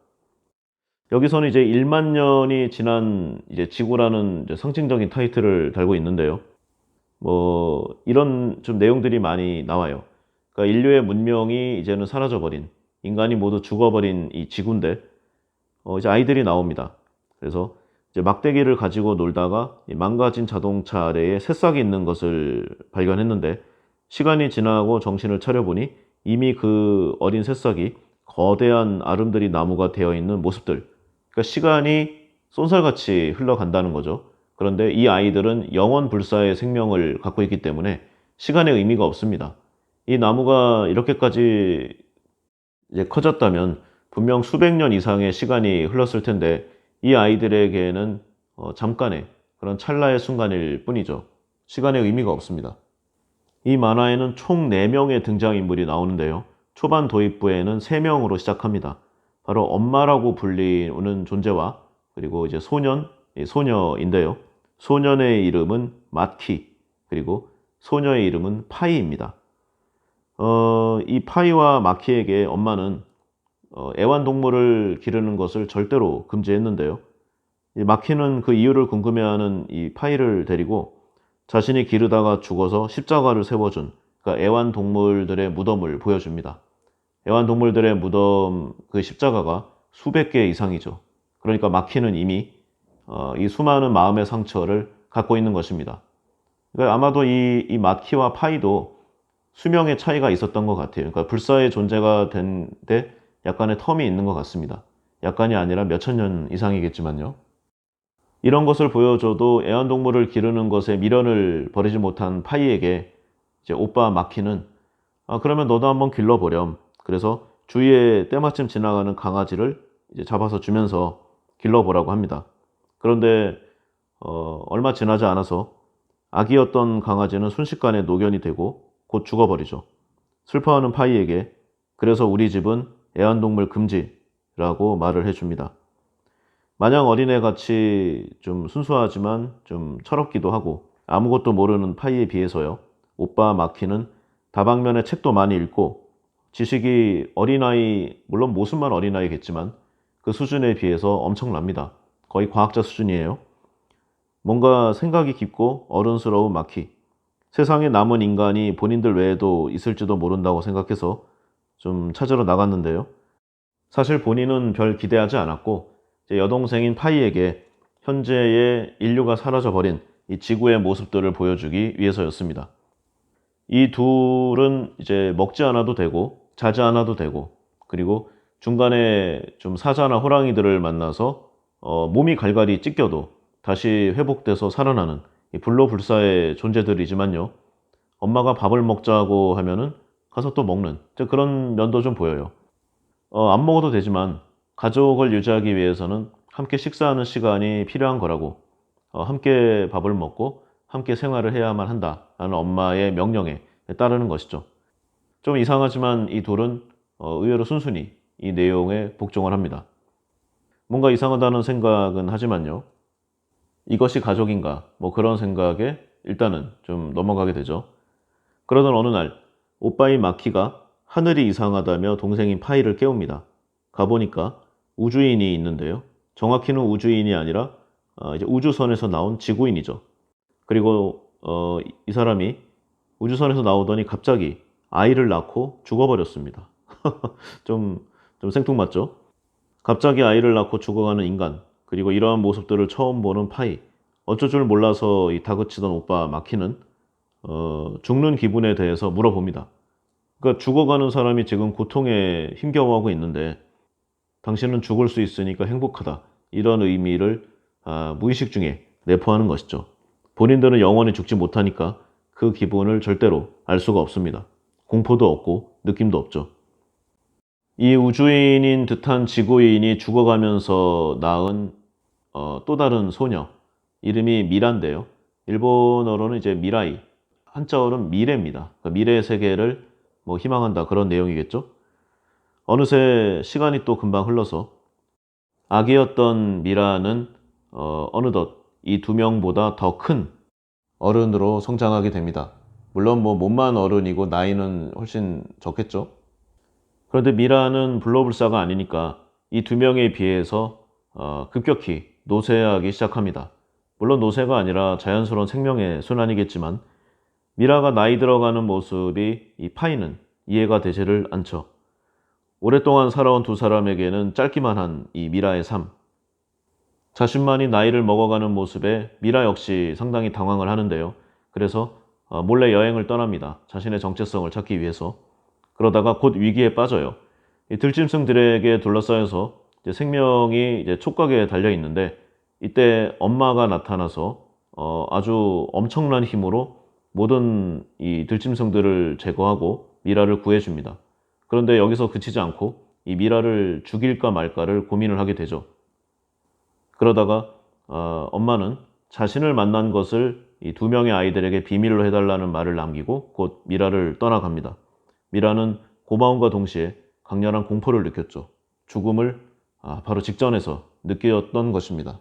여기서는 이제 1만 년이 지난 이제 지구라는 이제 상징적인 타이틀을 달고 있는데요. 뭐 이런 좀 내용들이 많이 나와요. 그러니까 인류의 문명이 이제는 사라져버린, 인간이 모두 죽어버린 이 지구인데 이제 아이들이 나옵니다. 그래서 이제 막대기를 가지고 놀다가 이 망가진 자동차 아래에 새싹이 있는 것을 발견했는데, 시간이 지나고 정신을 차려보니 이미 그 어린 새싹이 거대한 아름드리 나무가 되어 있는 모습들. 그러니까 시간이 쏜살같이 흘러간다는 거죠. 그런데 이 아이들은 영원 불사의 생명을 갖고 있기 때문에 시간의 의미가 없습니다. 이 나무가 이렇게까지 이제 커졌다면 분명 수백 년 이상의 시간이 흘렀을 텐데, 이 아이들에게는 잠깐의 그런 찰나의 순간일 뿐이죠. 시간의 의미가 없습니다. 이 만화에는 총 4명의 등장인물이 나오는데요. 초반 도입부에는 3명으로 시작합니다. 바로 엄마라고 불리는 존재와 그리고 이제 소년, 소녀인데요. 소년의 이름은 마키, 그리고 소녀의 이름은 파이입니다. 이 파이와 마키에게 엄마는 애완동물을 기르는 것을 절대로 금지했는데요. 이 마키는 그 이유를 궁금해하는 이 파이를 데리고 자신이 기르다가 죽어서 십자가를 세워준, 그러니까 애완동물들의 무덤을 보여줍니다. 애완동물들의 무덤 그 십자가가 수백 개 이상이죠. 그러니까 마키는 이미 이 수많은 마음의 상처를 갖고 있는 것입니다. 그러니까 아마도 이 마키와 파이도 수명의 차이가 있었던 것 같아요. 그러니까 불사의 존재가 된데 약간의 텀이 있는 것 같습니다. 약간이 아니라 몇천 년 이상이겠지만요. 이런 것을 보여줘도 애완동물을 기르는 것에 미련을 버리지 못한 파이에게 이제 오빠 마키는 그러면 너도 한번 길러보렴. 그래서 주위에 때마침 지나가는 강아지를 이제 잡아서 주면서 길러보라고 합니다. 그런데 얼마 지나지 않아서 아기였던 강아지는 순식간에 노견이 되고 곧 죽어버리죠. 슬퍼하는 파이에게 그래서 우리 집은 애완동물 금지라고 말을 해줍니다. 마냥 어린애같이 좀 순수하지만 좀 철없기도 하고 아무것도 모르는 파이에 비해서요, 오빠 마키는 다방면의 책도 많이 읽고 지식이 어린아이, 물론 모습만 어린아이겠지만 그 수준에 비해서 엄청납니다. 거의 과학자 수준이에요. 뭔가 생각이 깊고 어른스러운 마키. 세상에 남은 인간이 본인들 외에도 있을지도 모른다고 생각해서 좀 찾으러 나갔는데요. 사실 본인은 별 기대하지 않았고 제 여동생인 파이에게 현재의 인류가 사라져버린 이 지구의 모습들을 보여주기 위해서였습니다. 이 둘은 이제 먹지 않아도 되고 자지 않아도 되고, 그리고 중간에 좀 사자나 호랑이들을 만나서 몸이 갈갈이 찢겨도 다시 회복돼서 살아나는 이 불로불사의 존재들이지만요. 엄마가 밥을 먹자고 하면은 가서 또 먹는 그런 면도 좀 보여요. 안 먹어도 되지만 가족을 유지하기 위해서는 함께 식사하는 시간이 필요한 거라고, 함께 밥을 먹고 함께 생활을 해야만 한다라는 엄마의 명령에 따르는 것이죠. 좀 이상하지만 이 둘은 의외로 순순히 이 내용에 복종을 합니다. 뭔가 이상하다는 생각은 하지만요. 이것이 가족인가? 뭐 그런 생각에 일단은 좀 넘어가게 되죠. 그러던 어느 날 오빠인 마키가 하늘이 이상하다며 동생인 파이를 깨웁니다. 가보니까 우주인이 있는데요. 정확히는 우주인이 아니라 이제 우주선에서 나온 지구인이죠. 그리고 이 사람이 우주선에서 나오더니 갑자기 아이를 낳고 죽어버렸습니다. 좀 생뚱맞죠? 갑자기 아이를 낳고 죽어가는 인간, 그리고 이러한 모습들을 처음 보는 파이. 어쩔 줄 몰라서 이 다그치던 오빠 마키는 죽는 기분에 대해서 물어봅니다. 그러니까 죽어가는 사람이 지금 고통에 힘겨워하고 있는데 당신은 죽을 수 있으니까 행복하다. 이런 의미를 무의식 중에 내포하는 것이죠. 본인들은 영원히 죽지 못하니까 그 기분을 절대로 알 수가 없습니다. 공포도 없고 느낌도 없죠. 이 우주인인 듯한 지구인이 죽어가면서 낳은 또 다른 소녀, 이름이 미라인데요. 일본어로는 이제 미라이, 한자어는 미래입니다. 그러니까 미래의 세계를 뭐 희망한다, 그런 내용이겠죠. 어느새 시간이 또 금방 흘러서 아기였던 미라는 어느덧 이 두 명보다 더 큰 어른으로 성장하게 됩니다. 물론 뭐 몸만 어른이고 나이는 훨씬 적겠죠. 그런데 미라는 불로불사가 아니니까 이 두 명에 비해서 급격히 노쇠하기 시작합니다. 물론 노쇠가 아니라 자연스러운 생명의 순환이겠지만 미라가 나이 들어가는 모습이 이 파이는 이해가 되지를 않죠. 오랫동안 살아온 두 사람에게는 짧기만 한 이 미라의 삶. 자신만이 나이를 먹어가는 모습에 미라 역시 상당히 당황을 하는데요. 그래서 몰래 여행을 떠납니다. 자신의 정체성을 찾기 위해서. 그러다가 곧 위기에 빠져요. 이 들짐승들에게 둘러싸여서 이제 생명이 이제 촉각에 달려 있는데 이때 엄마가 나타나서 아주 엄청난 힘으로 모든 이 들짐승들을 제거하고 미라를 구해줍니다. 그런데 여기서 그치지 않고 이 미라를 죽일까 말까를 고민을 하게 되죠. 그러다가 엄마는 자신을 만난 것을 이 두 명의 아이들에게 비밀로 해달라는 말을 남기고 곧 미라를 떠나갑니다. 미라는 고마움과 동시에 강렬한 공포를 느꼈죠. 죽음을 바로 직전에서 느꼈던 것입니다.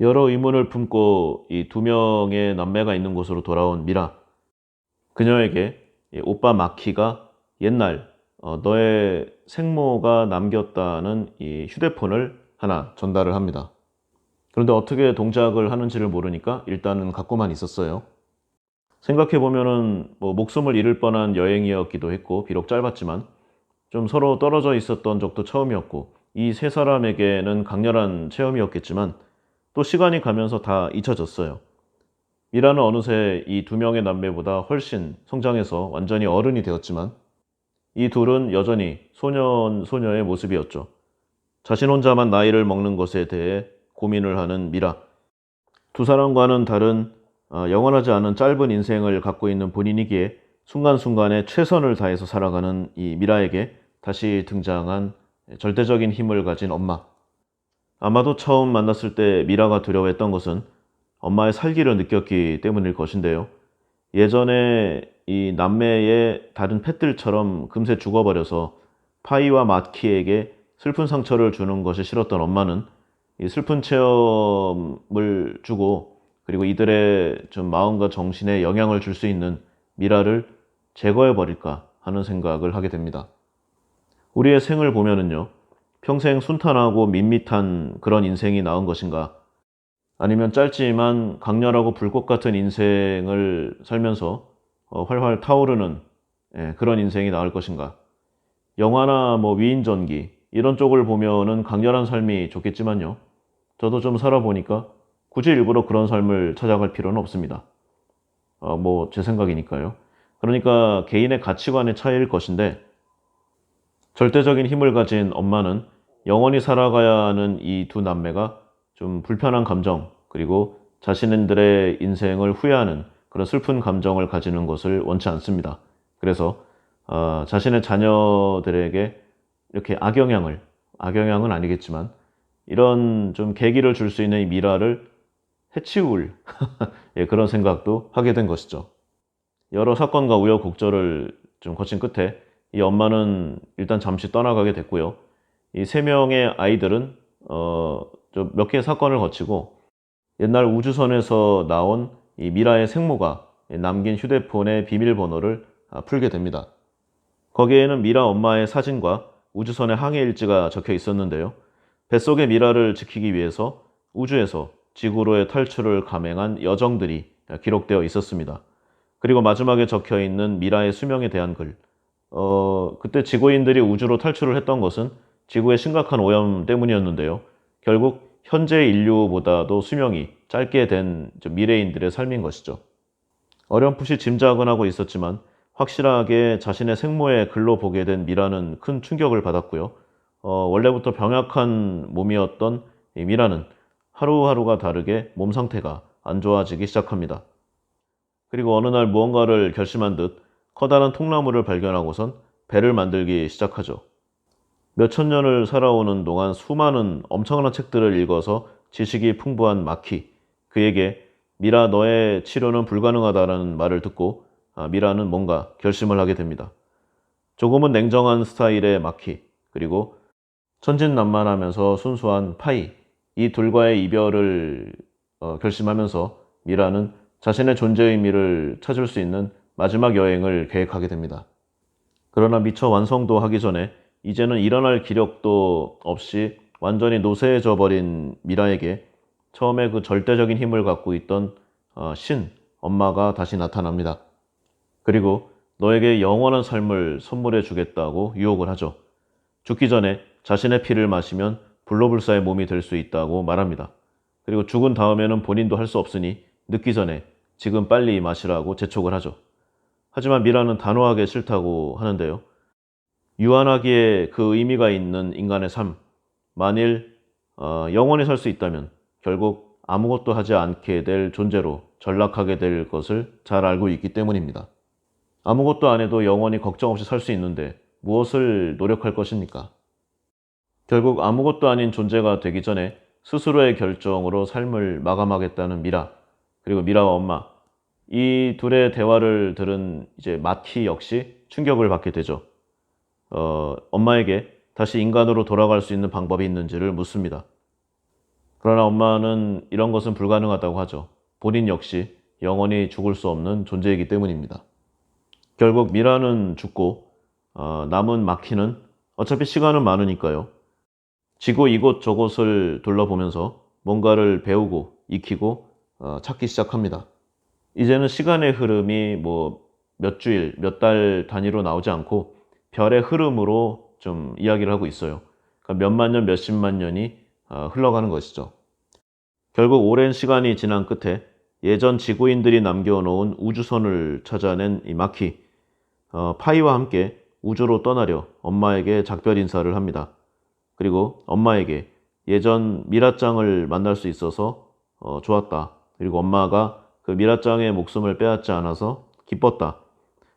여러 의문을 품고 이 두 명의 남매가 있는 곳으로 돌아온 미라. 그녀에게 오빠 마키가 옛날 너의 생모가 남겼다는 이 휴대폰을 하나 전달을 합니다. 그런데 어떻게 동작을 하는지를 모르니까 일단은 갖고만 있었어요. 생각해보면은 목숨을 잃을 뻔한 여행이었기도 했고 비록 짧았지만 좀 서로 떨어져 있었던 적도 처음이었고 이 세 사람에게는 강렬한 체험이었겠지만 또 시간이 가면서 다 잊혀졌어요. 미라는 어느새 이 두 명의 남매보다 훨씬 성장해서 완전히 어른이 되었지만 이 둘은 여전히 소년, 소녀의 모습이었죠. 자신 혼자만 나이를 먹는 것에 대해 고민을 하는 미라. 두 사람과는 다른 영원하지 않은 짧은 인생을 갖고 있는 본인이기에 순간순간에 최선을 다해서 살아가는 이 미라에게 다시 등장한 절대적인 힘을 가진 엄마. 아마도 처음 만났을 때 미라가 두려워했던 것은 엄마의 살기를 느꼈기 때문일 것인데요. 예전에 이 남매의 다른 펫들처럼 금세 죽어버려서 파이와 마키에게 슬픈 상처를 주는 것이 싫었던 엄마는 이 슬픈 체험을 주고 그리고 이들의 좀 마음과 정신에 영향을 줄 수 있는 미라를 제거해버릴까 하는 생각을 하게 됩니다. 우리의 생을 보면은요, 평생 순탄하고 밋밋한 그런 인생이 나은 것인가? 아니면 짧지만 강렬하고 불꽃 같은 인생을 살면서 활활 타오르는 그런 인생이 나을 것인가? 영화나 위인전기 이런 쪽을 보면은 강렬한 삶이 좋겠지만요. 저도 좀 살아보니까 굳이 일부러 그런 삶을 찾아갈 필요는 없습니다. 제 생각이니까요. 그러니까 개인의 가치관의 차이일 것인데 절대적인 힘을 가진 엄마는 영원히 살아가야 하는 이 두 남매가 좀 불편한 감정 그리고 자신들의 인생을 후회하는 그런 슬픈 감정을 가지는 것을 원치 않습니다. 그래서 자신의 자녀들에게 이렇게 악영향은 아니겠지만 이런 좀 계기를 줄 수 있는 이 미라를 해치울 그런 생각도 하게 된 것이죠. 여러 사건과 우여곡절을 좀 거친 끝에 이 엄마는 일단 잠시 떠나가게 됐고요. 이 세 명의 아이들은 좀 몇 개의 사건을 거치고 옛날 우주선에서 나온 이 미라의 생모가 남긴 휴대폰의 비밀번호를 풀게 됩니다. 거기에는 미라 엄마의 사진과 우주선의 항해 일지가 적혀 있었는데요. 뱃속의 미라를 지키기 위해서 우주에서 지구로의 탈출을 감행한 여정들이 기록되어 있었습니다. 그리고 마지막에 적혀 있는 미라의 수명에 대한 글. 그때 지구인들이 우주로 탈출을 했던 것은 지구의 심각한 오염 때문이었는데요. 결국 현재 인류보다도 수명이 짧게 된 미래인들의 삶인 것이죠. 어렴풋이 짐작은 하고 있었지만 확실하게 자신의 생모의 글로 보게 된 미라는 큰 충격을 받았고요. 원래부터 병약한 몸이었던 이 미라는 하루하루가 다르게 몸 상태가 안 좋아지기 시작합니다. 그리고 어느 날 무언가를 결심한 듯 커다란 통나무를 발견하고선 배를 만들기 시작하죠. 몇천 년을 살아오는 동안 수많은 엄청난 책들을 읽어서 지식이 풍부한 마키. 그에게 미라 너의 치료는 불가능하다라는 말을 듣고 미라는 뭔가 결심을 하게 됩니다. 조금은 냉정한 스타일의 마키 그리고 천진난만하면서 순수한 파이 이 둘과의 이별을 결심하면서 미라는 자신의 존재 의미를 찾을 수 있는 마지막 여행을 계획하게 됩니다. 그러나 미처 완성도 하기 전에 이제는 일어날 기력도 없이 완전히 노쇠해져 버린 미라에게 처음에 그 절대적인 힘을 갖고 있던 엄마가 다시 나타납니다. 그리고 너에게 영원한 삶을 선물해 주겠다고 유혹을 하죠. 죽기 전에 자신의 피를 마시면 불로불사의 몸이 될 수 있다고 말합니다. 그리고 죽은 다음에는 본인도 할 수 없으니 늦기 전에 지금 빨리 마시라고 재촉을 하죠. 하지만 미라는 단호하게 싫다고 하는데요. 유한하기에 그 의미가 있는 인간의 삶, 만일 영원히 살 수 있다면 결국 아무것도 하지 않게 될 존재로 전락하게 될 것을 잘 알고 있기 때문입니다. 아무것도 안 해도 영원히 걱정 없이 살 수 있는데 무엇을 노력할 것입니까? 결국 아무것도 아닌 존재가 되기 전에 스스로의 결정으로 삶을 마감하겠다는 미라, 그리고 미라와 엄마, 이 둘의 대화를 들은 이제 마키 역시 충격을 받게 되죠. 엄마에게 다시 인간으로 돌아갈 수 있는 방법이 있는지를 묻습니다. 그러나 엄마는 이런 것은 불가능하다고 하죠. 본인 역시 영원히 죽을 수 없는 존재이기 때문입니다. 결국 미라는 죽고 남은 마키는 어차피 시간은 많으니까요. 지구 이곳저곳을 둘러보면서 뭔가를 배우고 익히고 찾기 시작합니다. 이제는 시간의 흐름이 뭐 몇 주일, 몇 달 단위로 나오지 않고 별의 흐름으로 좀 이야기를 하고 있어요. 그러니까 몇만 년, 몇십만 년이 흘러가는 것이죠. 결국 오랜 시간이 지난 끝에 예전 지구인들이 남겨놓은 우주선을 찾아낸 이 마키, 파이와 함께 우주로 떠나려 엄마에게 작별 인사를 합니다. 그리고 엄마에게 예전 미라짱을 만날 수 있어서 좋았다. 그리고 엄마가 그 미라짱의 목숨을 빼앗지 않아서 기뻤다.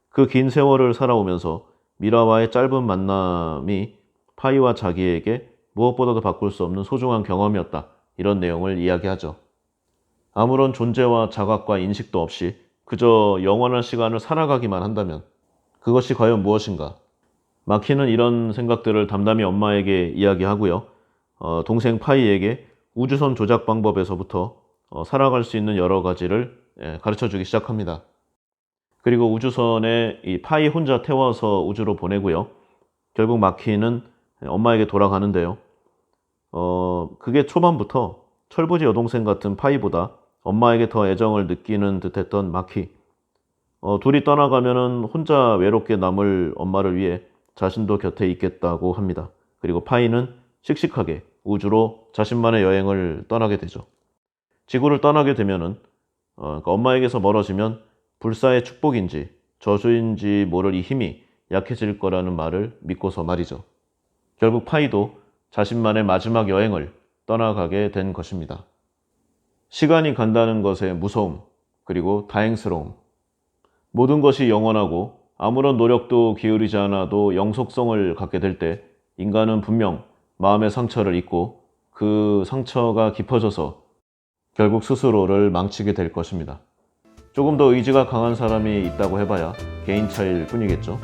그 긴 세월을 살아오면서 미라와의 짧은 만남이 파이와 자기에게 무엇보다도 바꿀 수 없는 소중한 경험이었다. 이런 내용을 이야기하죠. 아무런 존재와 자각과 인식도 없이 그저 영원한 시간을 살아가기만 한다면 그것이 과연 무엇인가? 마키는 이런 생각들을 담담히 엄마에게 이야기하고요. 동생 파이에게 우주선 조작 방법에서부터 살아갈 수 있는 여러 가지를 가르쳐주기 시작합니다. 그리고 우주선에 이 파이 혼자 태워서 우주로 보내고요. 결국 마키는 엄마에게 돌아가는데요. 그게 초반부터 철부지 여동생 같은 파이보다 엄마에게 더 애정을 느끼는 듯했던 마키. 둘이 떠나가면은 혼자 외롭게 남을 엄마를 위해 자신도 곁에 있겠다고 합니다. 그리고 파이는 씩씩하게 우주로 자신만의 여행을 떠나게 되죠. 지구를 떠나게 되면은 그러니까 엄마에게서 멀어지면 불사의 축복인지 저주인지 모를 이 힘이 약해질 거라는 말을 믿고서 말이죠. 결국 파이도 자신만의 마지막 여행을 떠나가게 된 것입니다. 시간이 간다는 것의 무서움, 그리고 다행스러움. 모든 것이 영원하고 아무런 노력도 기울이지 않아도 영속성을 갖게 될 때 인간은 분명 마음의 상처를 입고 그 상처가 깊어져서 결국 스스로를 망치게 될 것입니다. 조금 더 의지가 강한 사람이 있다고 해봐야 개인 차이일 뿐이겠죠.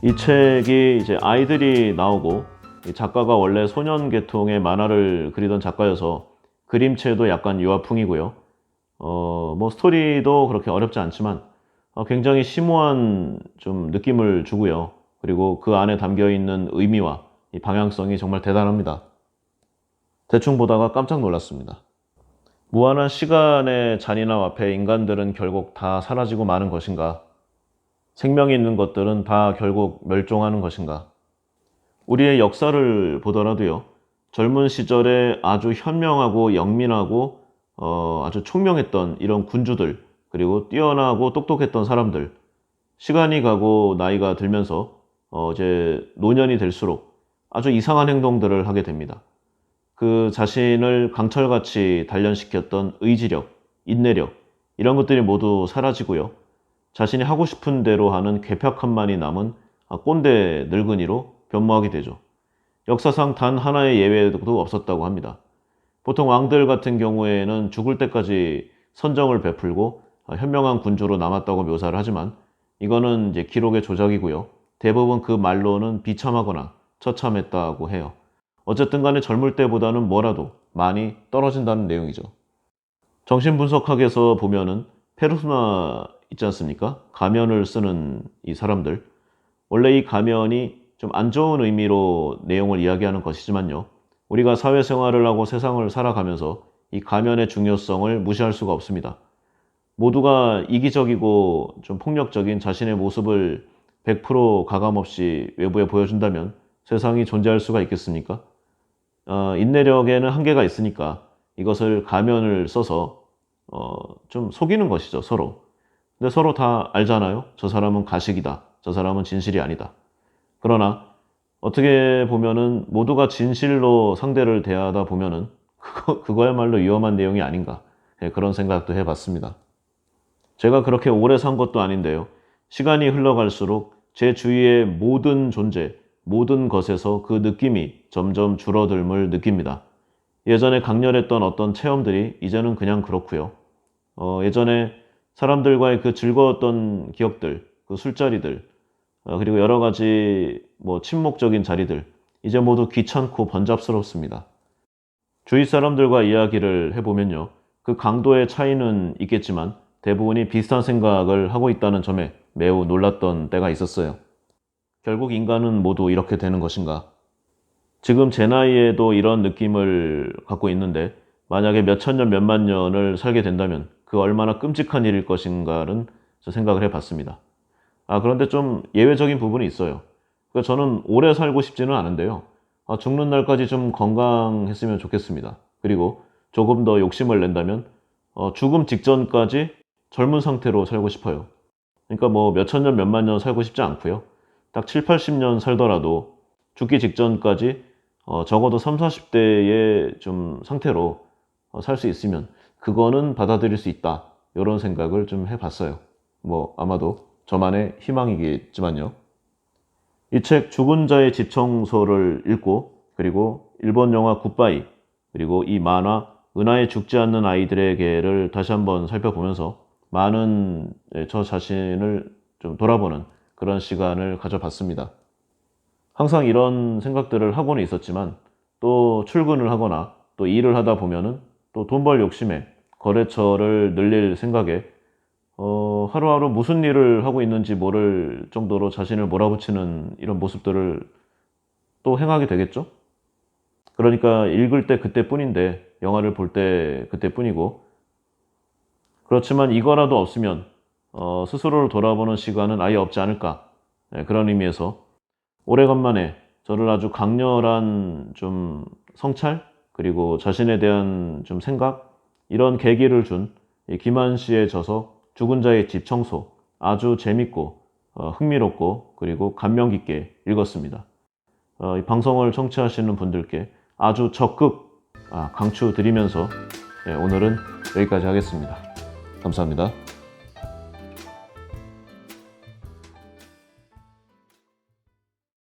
이 책이 이제 아이들이 나오고 이 작가가 원래 소년 계통의 만화를 그리던 작가여서 그림체도 약간 유아풍이고요. 뭐 스토리도 그렇게 어렵지 않지만 굉장히 심오한 좀 느낌을 주고요. 그리고 그 안에 담겨 있는 의미와 이 방향성이 정말 대단합니다. 대충 보다가 깜짝 놀랐습니다. 무한한 시간의 잔인함 앞에 인간들은 결국 다 사라지고 마는 것인가? 생명이 있는 것들은 다 결국 멸종하는 것인가? 우리의 역사를 보더라도요. 젊은 시절에 아주 현명하고 영민하고 아주 총명했던 이런 군주들, 그리고 뛰어나고 똑똑했던 사람들, 시간이 가고 나이가 들면서 이제 노년이 될수록 아주 이상한 행동들을 하게 됩니다. 그 자신을 강철같이 단련시켰던 의지력, 인내력, 이런 것들이 모두 사라지고요. 자신이 하고 싶은 대로 하는 괴팍함만이 남은 꼰대 늙은이로 변모하게 되죠. 역사상 단 하나의 예외도 없었다고 합니다. 보통 왕들 같은 경우에는 죽을 때까지 선정을 베풀고 현명한 군주로 남았다고 묘사를 하지만 이거는 이제 기록의 조작이고요. 대부분 그 말로는 비참하거나 처참했다고 해요. 어쨌든 간에 젊을 때보다는 뭐라도 많이 떨어진다는 내용이죠. 정신분석학에서 보면은 페르소나 있지 않습니까? 가면을 쓰는 이 사람들. 원래 이 가면이 좀 안 좋은 의미로 내용을 이야기하는 것이지만요. 우리가 사회생활을 하고 세상을 살아가면서 이 가면의 중요성을 무시할 수가 없습니다. 모두가 이기적이고 좀 폭력적인 자신의 모습을 100% 가감없이 외부에 보여준다면 세상이 존재할 수가 있겠습니까? 인내력에는 한계가 있으니까 이것을 가면을 써서 좀 속이는 것이죠, 서로. 근데 서로 다 알잖아요. 저 사람은 가식이다. 저 사람은 진실이 아니다. 그러나 어떻게 보면은 모두가 진실로 상대를 대하다 보면은 그거야말로 위험한 내용이 아닌가. 예, 그런 생각도 해봤습니다. 제가 그렇게 오래 산 것도 아닌데요. 시간이 흘러갈수록 제 주위의 모든 존재, 모든 것에서 그 느낌이 점점 줄어들음을 느낍니다. 예전에 강렬했던 어떤 체험들이 이제는 그냥 그렇고요. 예전에 사람들과의 그 즐거웠던 기억들, 그 술자리들, 그리고 여러 가지 뭐 친목적인 자리들, 이제 모두 귀찮고 번잡스럽습니다. 주위 사람들과 이야기를 해보면요. 그 강도의 차이는 있겠지만 대부분이 비슷한 생각을 하고 있다는 점에 매우 놀랐던 때가 있었어요. 결국 인간은 모두 이렇게 되는 것인가? 지금 제 나이에도 이런 느낌을 갖고 있는데 만약에 몇천 년, 몇만 년을 살게 된다면 그 얼마나 끔찍한 일일 것인가는 생각을 해봤습니다. 그런데 좀 예외적인 부분이 있어요. 그러니까 저는 오래 살고 싶지는 않은데요. 죽는 날까지 좀 건강했으면 좋겠습니다. 그리고 조금 더 욕심을 낸다면 죽음 직전까지 젊은 상태로 살고 싶어요. 그러니까 뭐 몇천 년, 몇만 년 살고 싶지 않고요. 딱 7, 80년 살더라도 죽기 직전까지 적어도 3, 40대의 좀 상태로 살 수 있으면 그거는 받아들일 수 있다. 이런 생각을 좀 해봤어요. 뭐 아마도 저만의 희망이겠지만요. 이 책 죽은 자의 집 청소를 읽고 그리고 일본 영화 굿바이 그리고 이 만화 은하에 죽지 않는 아이들에게를 다시 한번 살펴보면서 많은 저 자신을 좀 돌아보는 그런 시간을 가져봤습니다. 항상 이런 생각들을 하고는 있었지만 또 출근을 하거나 또 일을 하다 보면은 또 돈 벌 욕심에 거래처를 늘릴 생각에 하루하루 무슨 일을 하고 있는지 모를 정도로 자신을 몰아붙이는 이런 모습들을 또 행하게 되겠죠? 그러니까 읽을 때 그때뿐인데 영화를 볼 때 그때뿐이고 그렇지만 이거라도 없으면 스스로를 돌아보는 시간은 아예 없지 않을까. 네, 그런 의미에서 오래간만에 저를 아주 강렬한 좀 성찰 그리고 자신에 대한 좀 생각 이런 계기를 준 김한 씨의 저서 죽은 자의 집 청소 아주 재밌고 흥미롭고 그리고 감명 깊게 읽었습니다. 이 방송을 청취하시는 분들께 아주 적극 강추드리면서 오늘은 여기까지 하겠습니다. 감사합니다.